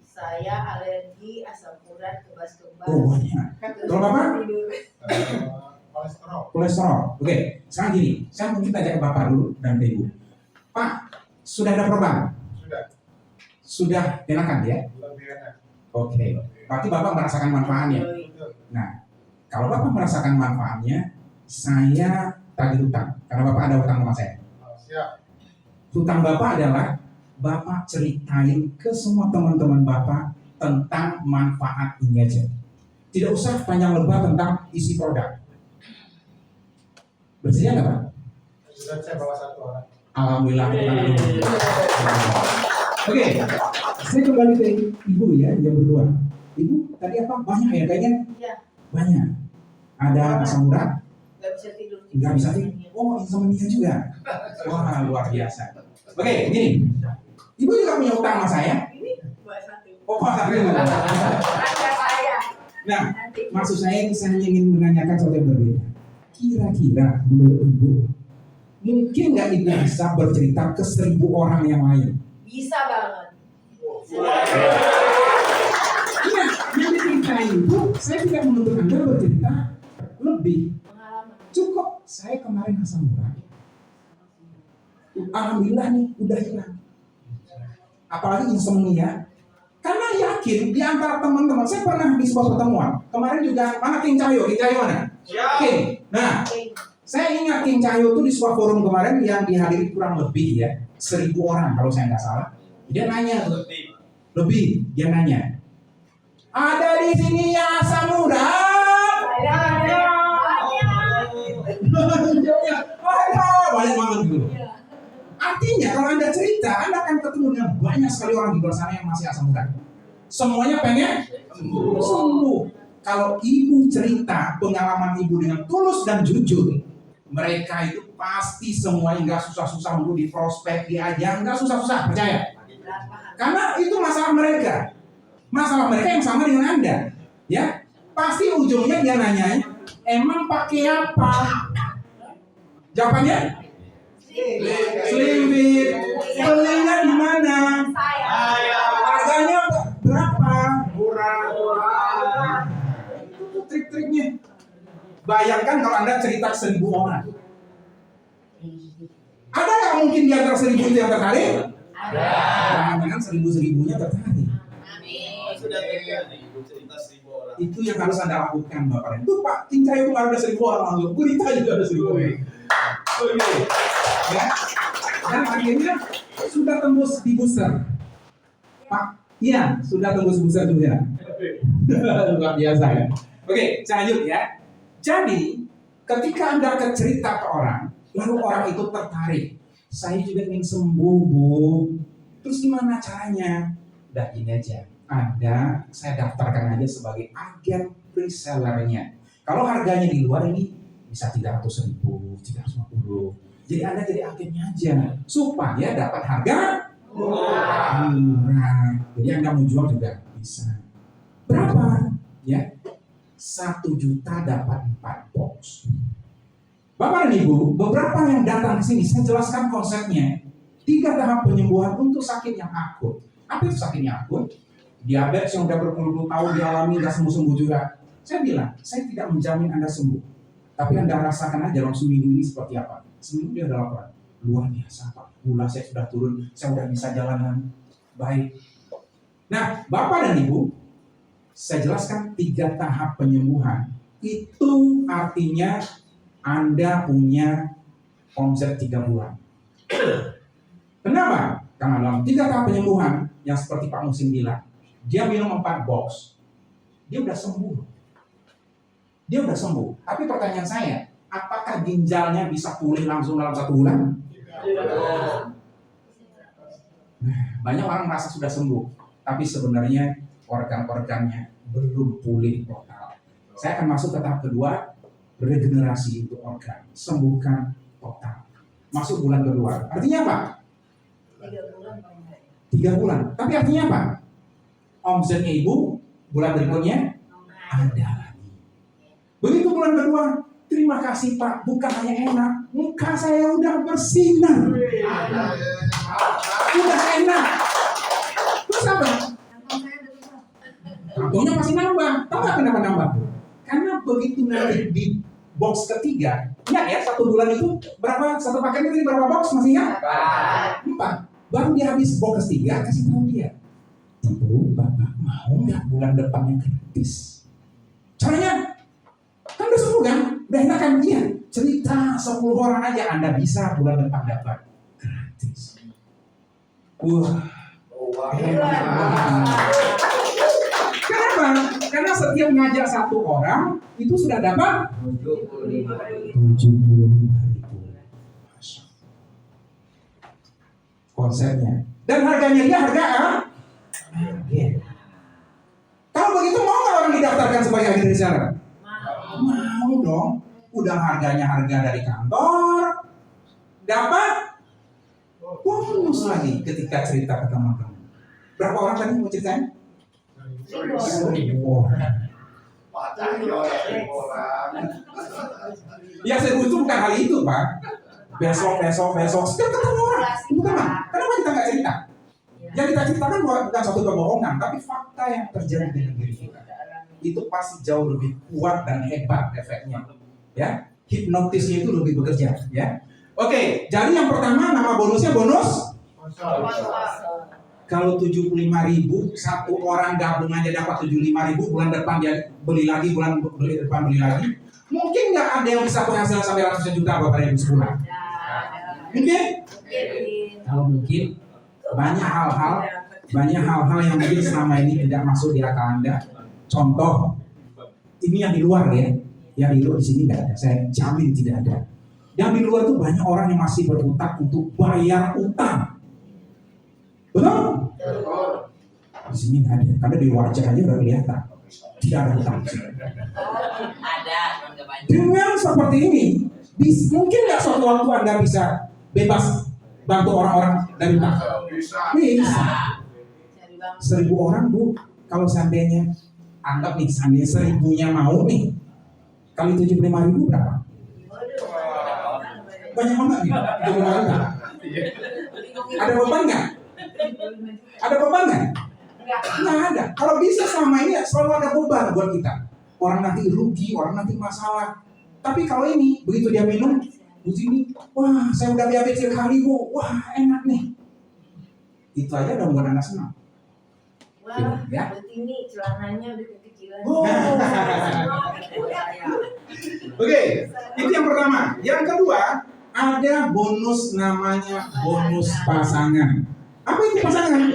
Saya alergi, asam urat, kebas-kebas. Oh, banyak. Kalau Bapak? Kolesterol. Oke, sekarang gini, saya mungkin tanya ke Bapak dulu dan Ibu. Pak, sudah ada program? Sudah enakan ya? Oke. Berarti Bapak merasakan manfaatnya. Nah, kalau Bapak merasakan manfaatnya, saya tagih hutang. Karena Bapak ada hutang sama saya. Hutang Bapak adalah Bapak ceritain ke semua teman-teman Bapak tentang manfaat ini aja. Tidak usah panjang lebar tentang isi produk. Bersedia nggak Pak? Sudah saya bawa satu orang. Alhamdulillah. Oke, saya kembali ke Ibu ya, yang berdua. Ibu tadi apa? Banyak ya kayaknya? Iya. Banyak. Ada asam urat? Nggak bisa tidur. Nggak bisa tidur. Oh, insomnia juga. Wah, luar biasa. Oke, gini. Ibu juga punya utang sama saya? Ini buat satu. Oh, Pak. Ada saya. Nah, Nanti. maksud saya ini saya ingin menanyakan sesuatu yang berbeda. Kira-kira menurut Ibu, mungkin nggak Ibu bisa bercerita ke 1.000 orang yang lain? Bisa banget. Iya, yang diceritain itu saya tidak menuntut Anda bercerita lebih. Pengalaman. Cukup, saya kemarin asam urat. Alhamdulillah nih, udah hilang. Apalagi insomnia. Karena yakin di antara teman-teman, saya pernah di sebuah pertemuan. Kemarin juga, mana King Cahyo? King Cahyo mana? King. Nah, saya ingat King Cahyo itu di sebuah forum kemarin yang dihadiri kurang lebih ya 1.000 orang kalau saya nggak salah. Dia nanya lebih, dia nanya. Ada di sini ya asam urat? Ada. Banyak banget gitu. Artinya kalau Anda cerita, Anda akan ketemu dengan banyak sekali orang di luar sana yang masih asam urat. Semuanya pengen sembuh. Kalau Ibu cerita pengalaman Ibu dengan tulus dan jujur, mereka itu pasti semuanya nggak susah-susah untuk di prospek, diajak, nggak susah-susah, percaya. Karena itu masalah mereka. Masalah mereka yang sama dengan Anda. Ya, pasti ujungnya dia nanya, emang pakai apa? Jawabannya? Slim Fit. Belinya di mana? Harganya berapa? Murah. Itu trik-triknya. Bayangkan kalau Anda cerita ke 1.000 orang. Ada nggak mungkin di antara 1.000 itu yang tertarik? Ada. Jangan-jangan 1.000-1.000-nya tertarik. Amin. Sudah terjadi cerita 1.000 orang. Itu yang harus Anda lakukan Bapak. Itu Pak, King Cahyo kemarin ada 1.000 orang langsung. Gurita juga ada 1.000 orang. Oke. Ya. Dan akhirnya sudah tembus di booster. Pak, iya sudah tembus booster juga. Luar biasa ya. Oke, saya lanjut ya. Jadi, ketika Anda akan cerita ke orang, lalu orang itu tertarik. Saya juga ingin sembuh, Bu. Terus gimana caranya? Udah gini aja. Saya daftarkan aja sebagai agen resellernya. Kalau harganya di luar ini bisa 300.000, 350. Jadi Anda jadi agennya aja supaya dapat harga murah. Jadi Anda mau jual juga bisa. Berapa? Ya, 1 juta dapat 4 box. Bapak dan Ibu, beberapa yang datang ke sini saya jelaskan konsepnya. 3 tahap penyembuhan untuk sakit yang akut. Apa itu sakit yang akut? Diabetes yang udah berpuluh-puluh tahun dialami nggak sembuh-sembuh juga. Saya bilang, saya tidak menjamin Anda sembuh. Tapi Anda rasakan aja dalam seminggu ini seperti apa. Seminggu dia ada laporan. Luar biasa Pak, gula saya sudah turun, saya udah bisa jalanan. Baik. Nah, Bapak dan Ibu, saya jelaskan 3 tahap penyembuhan. Itu artinya Anda punya omset 3 bulan. Kenapa? Karena dalam 3 tahap penyembuhan, yang seperti Pak Musim bilang, dia minum 4 box, dia udah sembuh. Dia udah sembuh. Tapi pertanyaan saya, apakah ginjalnya bisa pulih langsung dalam 1 bulan? Banyak orang merasa sudah sembuh, tapi sebenarnya organ-organnya belum pulih total. Saya akan masuk ke tahap kedua, regenerasi untuk organ, sembuhkan total. Masuk bulan kedua. Artinya apa? 3 bulan. 3 bulan. Tapi artinya apa? Omsetnya Ibu bulan berikutnya ada lagi. Begitu bulan kedua, terima kasih Pak, bukan hanya enak, muka saya udah bersinar. Udah enak. Terus apa? Kantongnya masih nambah. Tahu nggak kenapa nambah? Karena begitu nanti di box ketiga, ingat ya 1 bulan itu berapa? 1 paket itu berapa box? Masih ingat? 4. Baru dia habis box ketiga, kasih tahu dia. Ibu, Bapak mau nggak bulan depannya gratis? Caranya kan udah seru kan? Udah enak kan? Iya, cerita 10 orang aja Anda bisa bulan depan dapat gratis. Wah, enak banget. Kenapa? Karena setiap ngajak 1 orang itu sudah dapat 75.000. Konsepnya. Dan harganya dia harga iya. Kalau begitu mau nggak orang didaftarkan sebagai agen reseller? Mau dong. Udah harganya harga dari kantor, dapat bonus lagi ketika cerita ke teman-teman. Berapa orang tadi mau ceritain? 1.000 orang. Ya saya itu bukan hal itu Pak. Besok setiap ketemu orang. Bukan Pak. Kenapa kita nggak cerita? Yang kita ceritakan bukan suatu kebohongan, tapi fakta yang terjadi di negeri kita. Itu pasti jauh lebih kuat dan hebat efeknya. Ya, hipnotisnya itu lebih bekerja. Ya. Oke, jadi yang pertama nama bonusnya bonus. Kalau 75.000, 1 orang gabung aja dapat 75.000, bulan depan dia beli lagi, bulan depan beli lagi. Mungkin nggak ada yang bisa penghasilan sampai ratusan juta Bapak Ibu sebulan? Mungkin? Kalau mungkin banyak hal-hal yang mungkin selama ini tidak masuk di akal Anda. Contoh, ini yang di luar ya, yang di luar di sini nggak ada. Saya jamin tidak ada. Yang di luar itu banyak orang yang masih berutang untuk bayar utang. Betul? Di sini nggak ada, karena di wajah aja udah kelihatan tidak ada utang. Ada, nggak banyak. Dengan seperti ini, mungkin nggak suatu waktu Anda bisa bebas bantu orang-orang dari utang? Bisa. 1.000 orang Bu, kalau seandainya anggap nih, seandainya 1.000-nya mau nih, kali 75.000 berapa? Banyak banget nih, 75.000. Ada beban nggak? Ada beban nggak? Nggak ada. Kalau bisa sama ini selalu ada beban buat kita. Orang nanti rugi, orang nanti masalah. Tapi kalau ini, begitu dia minum, begini, wah saya udah diabetes sekali Bu, wah enak nih. Itu aja udah membuat Anda senang. Wah, Ya. ini celananya udah kekecilan. Oke, itu yang pertama. Yang kedua, ada bonus namanya bonus pasangan. Apa itu pasangan?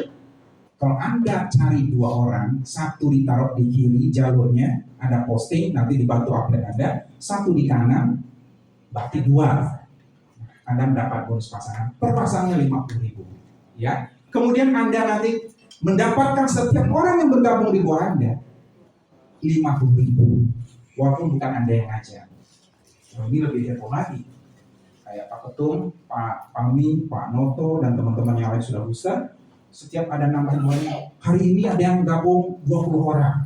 Kalau Anda cari 2 orang, 1 ditaruh di kiri jalurnya, ada posting, nanti dibantu update Anda, 1 di kanan, berarti 2. Anda mendapat bonus pasangan. Per pasangnya 50.000. Ya. Kemudian Anda nanti mendapatkan setiap orang yang bergabung di bawah Anda 50.000. Walaupun bukan Anda yang ngajak. Ini lebih heboh lagi. Kayak Pak Ketum, Pak Pami, Pak Noto, dan teman-teman yang lain sudah booster. Setiap ada nambah semuanya. Hari ini ada yang gabung 20 orang.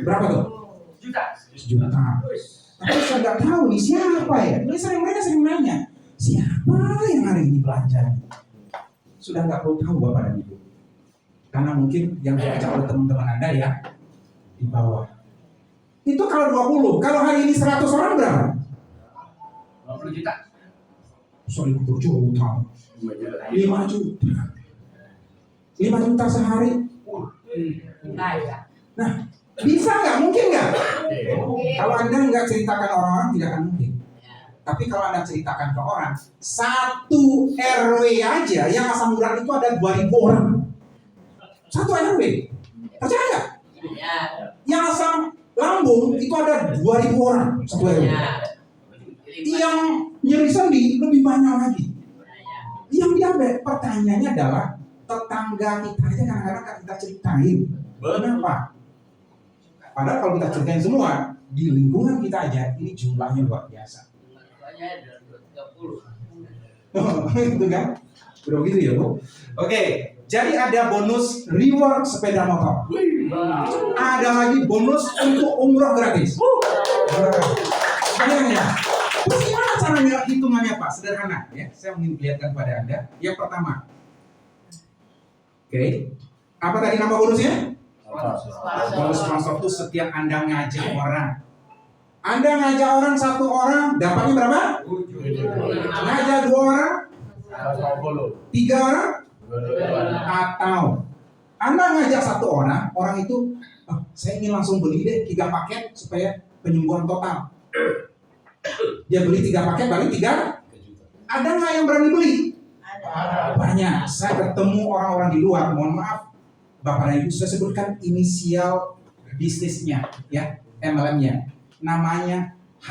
Berapa tuh? Sejuta. Tapi saya nggak tahu nih siapa ya. Mereka sering nanya, siapa yang hari ini belanja? Sudah nggak perlu tahu Bapak dan Ibu. Karena mungkin yang diajak oleh teman-teman Anda ya di bawah. Itu kalau 20. Kalau hari ini 100 orang berapa? 20 juta. 1.000 juta. 5 juta. 5 juta sehari. Nah, bisa nggak? Mungkin nggak? Kalau Anda nggak ceritakan orang-orang tidak akan mungkin. Tapi kalau Anda ceritakan ke orang, 1 RW aja yang asam urat itu ada 2.000 orang. 1 RW. Percaya nggak? Yang asam lambung itu ada 2.000 orang 1 RW. Yang nyeri sendi lebih banyak lagi. Yang diabetes, pertanyaannya adalah tetangga kita aja kadang-kadang kita ceritain. Kenapa? Padahal kalau kita ceritain semua di lingkungan kita aja, ini jumlahnya luar biasa. Itu kan? Udah begitu ya Bu? Oke, jadi ada bonus reward sepeda motor. Ada lagi bonus untuk umroh gratis. Bayangin ya. Terus gimana caranya hitungannya Pak? Sederhana ya. Saya ingin lihatkan pada Anda. Yang pertama. Oke. Apa tadi nama bonusnya? Bonus sponsor itu setiap Anda ngajak orang. Anda ngajak orang 1 orang, dapatnya berapa? 7. Ngajak 2 orang? 3 orang? Atau Anda ngajak satu orang itu, "Oh, saya ingin langsung beli deh 3 paket supaya penyembuhan total." Dia beli 3 paket, balik 3. Ada nggak yang berani beli? Banyak. Saya ketemu orang-orang di luar, mohon maaf, Bapak dan Ibu, saya sebutkan inisial bisnisnya, ya, MLM-nya. Namanya H.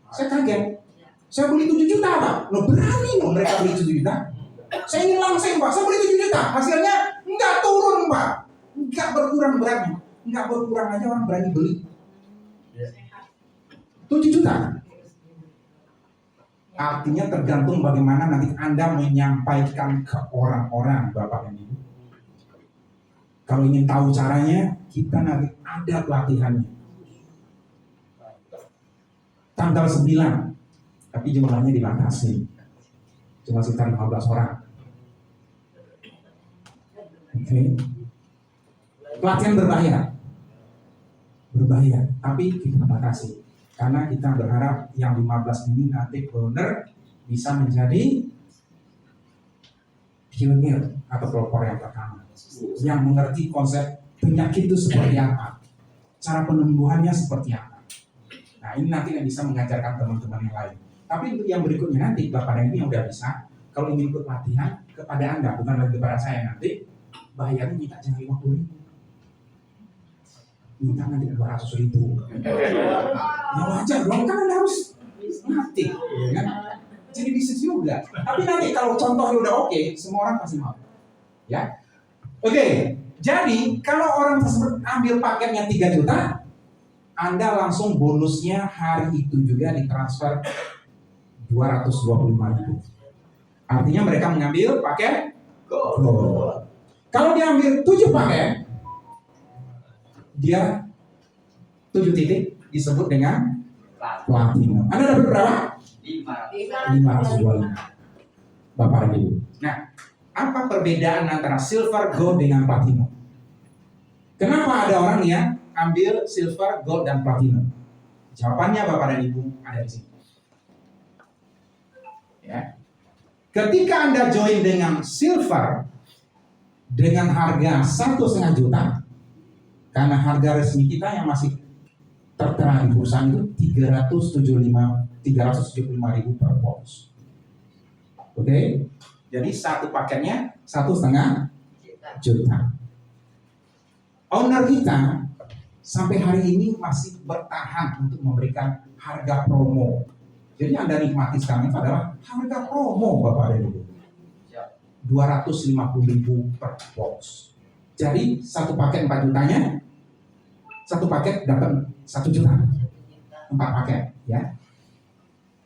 Saya kaget. Saya beli 7 juta, Pak. Loh, berani loh mereka beli 7 juta. Saya ingin langsung, Pak. Saya beli 7 juta. Hasilnya nggak turun, Pak. Nggak berkurang beratnya. Nggak berkurang aja orang berani beli. 7 juta. Artinya tergantung bagaimana nanti Anda menyampaikan ke orang-orang, Bapak dan Ibu. Kalau ingin tahu caranya, kita nanti ada pelatihannya. Tanggal 9, tapi jumlahnya dibatasi. Cuma sekitar 15 orang. Oke. Pelatihan berbayar. Berbayar, tapi kita batasi. Karena kita berharap yang 15 ini nanti benar bisa menjadi pionir atau pelopor yang pertama. Yang mengerti konsep penyakit itu seperti apa. Cara penyembuhannya seperti apa. Nah, ini nanti yang bisa mengajarkan teman-teman yang lain. Tapi untuk yang berikutnya nanti, Bapak dan Ibu yang udah bisa, kalau ingin ikut latihan kepada Anda, bukan lagi kepada saya nanti, bayarnya minta jangan 50.000. Minta nanti 200.000. Ya wajar dong, kan Anda harus mati, kan? Jadi bisnis juga. Tapi nanti kalau contohnya udah oke, semua orang pasti mau. Ya. Oke, jadi kalau orang tersebut ambil paketnya 3 juta, Anda langsung bonusnya hari itu juga ditransfer 225.000. Artinya mereka mengambil paket gold. Kalau dia ambil 7 paket, dia 7 titik disebut dengan platinum. Anda dapat berapa? 525. Bapak dan Ibu. Nah, apa perbedaan antara silver, gold dengan platinum? Kenapa ada orang yang ambil silver, gold, dan platinum? Jawabannya Bapak dan Ibu ada di sini. Ya. Ketika Anda join dengan silver dengan harga 1,5 juta, karena harga resmi kita yang masih tertera di perusahaan itu 375.000 per box. Oke, jadi satu paketnya 1,5 juta. Owner kita sampai hari ini masih bertahan untuk memberikan harga promo. Jadi Anda nikmati sekarang itu adalah harga promo, Bapak dan Ibu. 250.000 per box. Jadi satu paket 4 jutanya, satu paket dapat 1 juta. 4 paket, ya.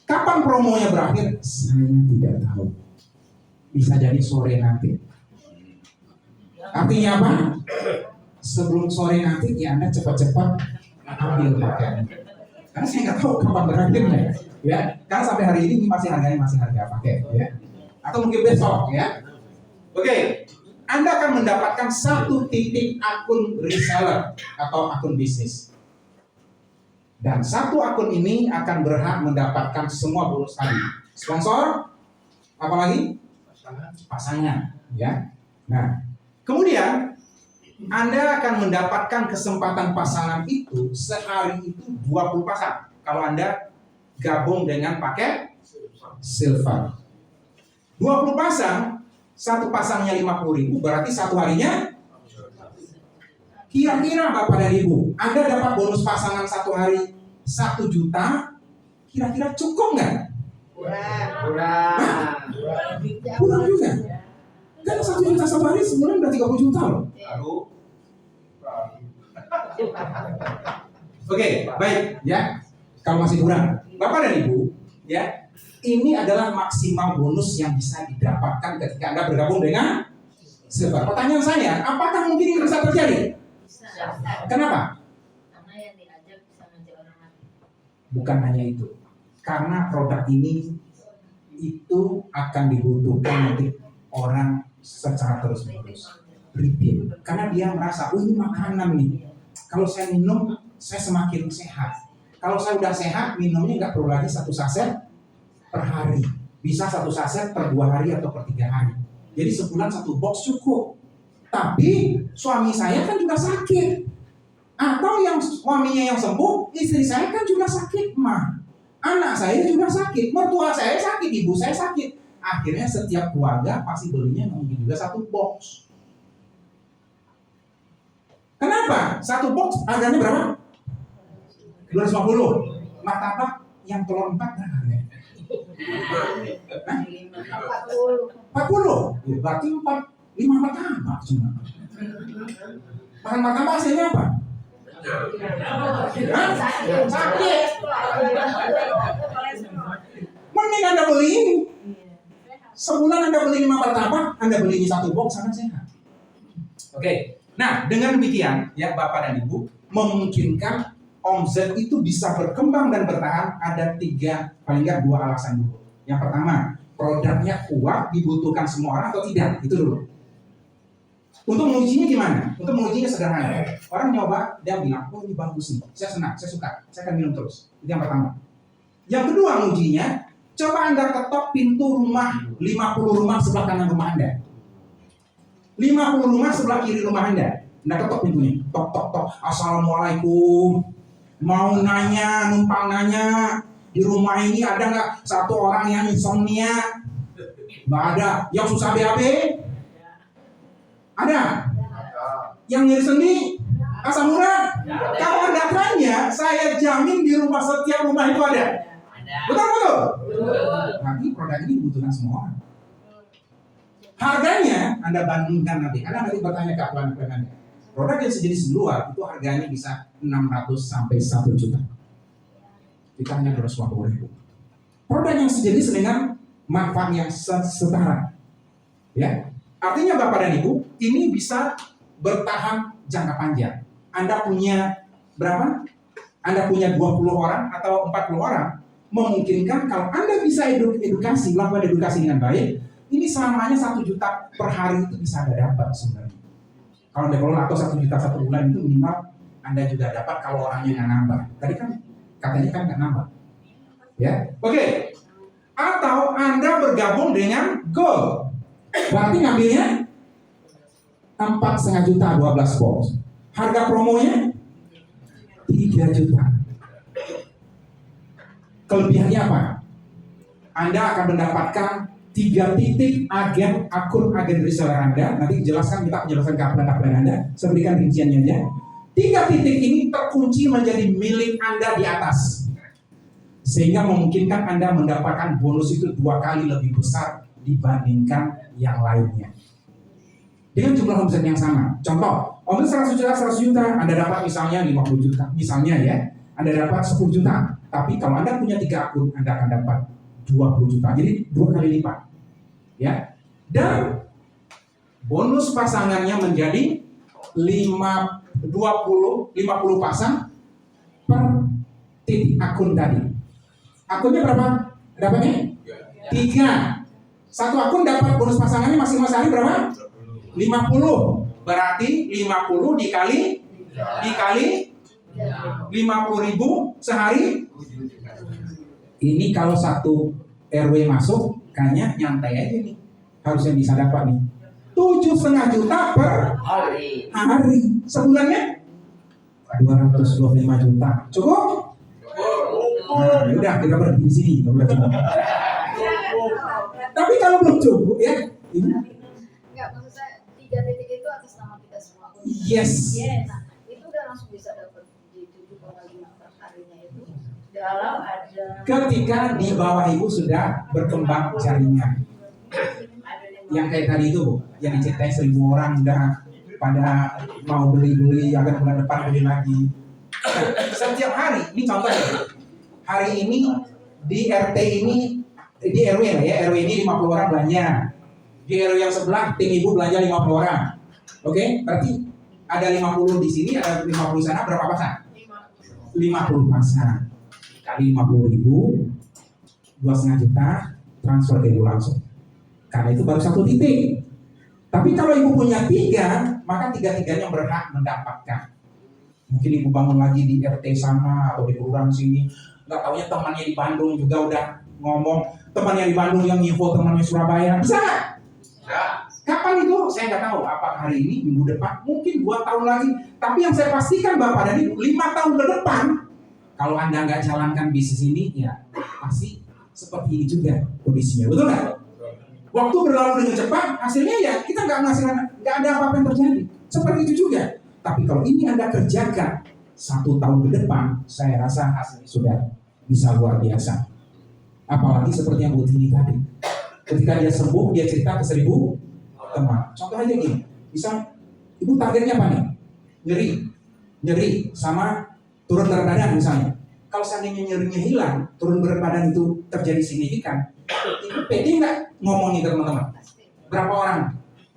Kapan promonya berakhir? Saya tidak tahu. Bisa jadi sore nanti. Artinya apa? Sebelum sore nanti, ya Anda cepat-cepat ambil paket. Karena saya nggak tahu kapan berakhirnya, ya. Karena sampai hari ini masih harganya masih harga paket, ya. Atau mungkin besok, ya. Oke, Anda akan mendapatkan 1 titik akun reseller atau akun bisnis. Dan 1 akun ini akan berhak mendapatkan semua bonus tadi. Sponsor, apalagi? Pasangan, ya. Nah, kemudian Anda akan mendapatkan kesempatan pasangan itu sehari itu 20 pasang. Kalau Anda gabung dengan paket silver. 20 pasang, satu pasangnya 50.000, berarti satu harinya. Kira-kira Bapak dan Ibu, Anda dapat bonus pasangan satu hari 1 juta, kira-kira cukup nggak? Kurang juga. Kan 1 juta satu hari sebulan udah 30 juta loh. Oke, baik ya. Kalau masih kurang, Bapak dan Ibu, ya, ini adalah maksimal bonus yang bisa didapatkan ketika Anda bergabung dengan silver. Pertanyaan saya, apakah mungkin ini bisa terjadi? Kenapa? Karena yang diajak bisa ngajak orang lain. Bukan hanya itu, karena produk ini itu akan dibutuhkan nanti orang secara terus-menerus, repeat. Karena dia merasa, oh ini makanan nih. Kalau saya minum, saya semakin sehat. Kalau saya udah sehat, minumnya nggak perlu lagi 1 saset per hari. Bisa 1 saset per 2 hari atau per 3 hari. Jadi sebulan 1 box cukup. tapi suami saya kan juga sakit. Atau yang suaminya yang sembuh, istri saya kan juga sakit, Ma. Anak saya juga sakit, mertua saya sakit, ibu saya sakit. Akhirnya setiap keluarga pasti belinya mungkin juga satu box. Kenapa? Satu box harganya berapa? 250. Martabak yang telur 4 berapa harganya? 40. Ya, berarti 5 martabak cuma. Makan martabak hasilnya apa? Sakit. Mending Anda beli ini. Sebulan Anda beli 5 martabak, Anda beli ini 1 box, sangat sehat. Oke. Nah, dengan demikian ya Bapak dan Ibu, memungkinkan omset itu bisa berkembang dan bertahan ada 3, paling nggak 2 alasan dulu. Yang pertama, produknya kuat, dibutuhkan semua orang atau tidak, itu dulu. Untuk mengujinya gimana? Untuk mengujinya sederhana. Orang nyoba, dia bilang, oh ini bagus nih, saya senang, saya suka, saya akan minum terus. Itu yang pertama. Yang kedua mengujinya, coba Anda ketok pintu rumah 50 rumah sebelah kanan rumah Anda. 50 rumah sebelah kiri rumah Anda. Anda ketok pintunya, tok tok tok, assalamualaikum. Mau nanya, numpang nanya, di rumah ini ada nggak satu orang yang insomnia? Nggak ada. Yang susah BAB? Ada. Yang nyeri sendi? Asam urat? Kalau Anda tanya, saya jamin di rumah setiap rumah itu ada. Betul? Nanti produk ini dibutuhkan semua orang. Harganya Anda bandingkan nanti. Anda nanti bertanya ke pelanggan Anda. Produk yang sejenis di luar itu harganya bisa 600 sampai 1 juta. Kita hanya 250.000. Produk yang sejenis dengan manfaat yang setara. Ya. Artinya Bapak dan Ibu, ini bisa bertahan jangka panjang. Anda punya berapa? Anda punya 20 orang atau 40 orang, memungkinkan kalau Anda bisa edukasi, melakukan edukasi dengan baik, ini selamanya 1 juta per hari itu bisa Anda dapat sebenarnya. Kalau Anda kelola atau 1 juta 1 bulan itu minimal Anda juga dapat kalau orangnya nggak nambah. Tadi kan katanya kan nggak nambah. Ya, oke. Atau Anda bergabung dengan Gold. Berarti ngambilnya 4,5 juta 12 box. Harga promonya 3 juta. Kelebihannya apa? Anda akan mendapatkan 3 titik akun agen reseller Anda. Nanti jelaskan, kita menjelaskan ke upline Anda. Saya berikan rinciannya aja. 3 titik ini terkunci menjadi milik Anda di atas. Sehingga memungkinkan Anda mendapatkan bonus itu 2 kali lebih besar dibandingkan yang lainnya. Dengan jumlah omset yang sama. Contoh, omset 100 juta, Anda dapat misalnya 50 juta. Misalnya ya, Anda dapat 10 juta. Tapi kalau Anda punya 3 akun, Anda akan dapat 20 juta. Jadi 2 kali lipat. Ya. Dan bonus pasangannya menjadi 50 pasang per titik akun tadi. Akunnya berapa? Dapatnya? 3. Satu akun dapat bonus pasangannya masing-masing hari berapa? 50. Berarti 50 dikali 50.000 sehari. Ini kalau satu RW masuk, kayaknya nyantai aja nih. Harusnya bisa dapat nih 7,5 juta per hari. Sebulannya 225 juta. Cukup? Nah, udah kita berhenti di sini. Tapi kalau belum cukup ya, ini Enggak, maksud saya 3 titik itu atas nama kita semua. yes. Nah, itu udah langsung bisa dapat di 7,5 per harinya itu. Kalau ada Ketika di bawah Ibu sudah berkembang jaringan. Yang kayak tadi itu, yang diceritain 1.000 orang udah pada mau beli akan bulan depan beli lagi. Nah, setiap hari, ini contohnya. Hari ini di RT ini, di RW ya, RW ini 50 orang belanja. Di RW yang sebelah tim Ibu belanja 50 orang. Oke, berarti ada 50 di sini, ada 50 di sana, berapa pasang? 50 pasang. Kali 50.000, 2,5 juta, transfer ke Ibu langsung. Karena itu baru 1 titik. Tapi kalau Ibu punya 3, maka 3-tiganya berhak mendapatkan. Mungkin Ibu bangun lagi di RT sana atau di kelurahan sini, nggak taunya temannya di Bandung juga udah ngomong, temannya di Bandung yang info temannya Surabaya, bisa nggak? Kapan itu? Saya nggak tahu. Apakah hari ini, minggu depan, mungkin 2 tahun lagi. Tapi yang saya pastikan Bapak dan Ibu, 5 tahun ke depan, kalau Anda nggak jalankan bisnis ini, ya pasti seperti ini juga kondisinya. Betul nggak? Waktu berlalu dengan cepat, hasilnya ya kita nggak menghasilkan, nggak ada apa-apa yang terjadi. Seperti itu juga. Tapi kalau ini Anda kerjakan 1 tahun ke depan, saya rasa hasilnya sudah bisa luar biasa. Apalagi seperti yang Bu Tini tadi. Ketika dia sembuh, dia cerita ke 1000 teman. Contoh aja gini, misal Ibu targetnya apa nih? Nyeri sama turun berat badan misalnya. Kalau seandainya nyerinya hilang, turun berat badan itu terjadi signifikan, Ibu pede nggak ngomongin ke teman-teman? Berapa orang?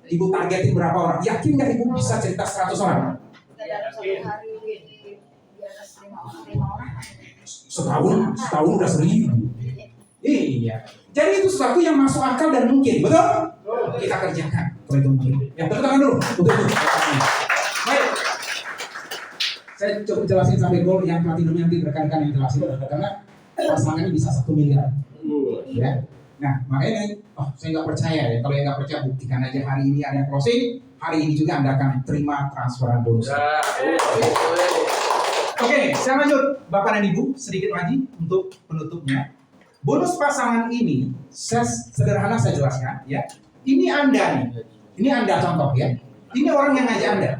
Ibu targetin berapa orang? Yakin nggak Ibu bisa cerita 100 orang? Kita dalam 1 hari di atas 5 orang. Setahun udah 1000. Iya. Jadi itu sesuatu yang masuk akal dan mungkin, betul? Kita kerjakan. Kalau itu mungkin. Yang tepuk tangan dulu. Untuk itu. Baik. Saya coba jelasin sampai gol yang platinum nanti rekan-rekan yang jelasin karena pasangan ini bisa 1 miliar. Ya. Nah, makanya saya nggak percaya ya. Kalau yang nggak percaya buktikan aja hari ini ada yang closing, hari ini juga Anda akan terima transferan bonus. Oke, saya lanjut Bapak dan Ibu sedikit lagi untuk penutupnya. Bonus pasangan ini sederhana saya jelaskan ya. Ini Anda nih. Ini Anda contoh ya. Ini orang yang ngajak Anda.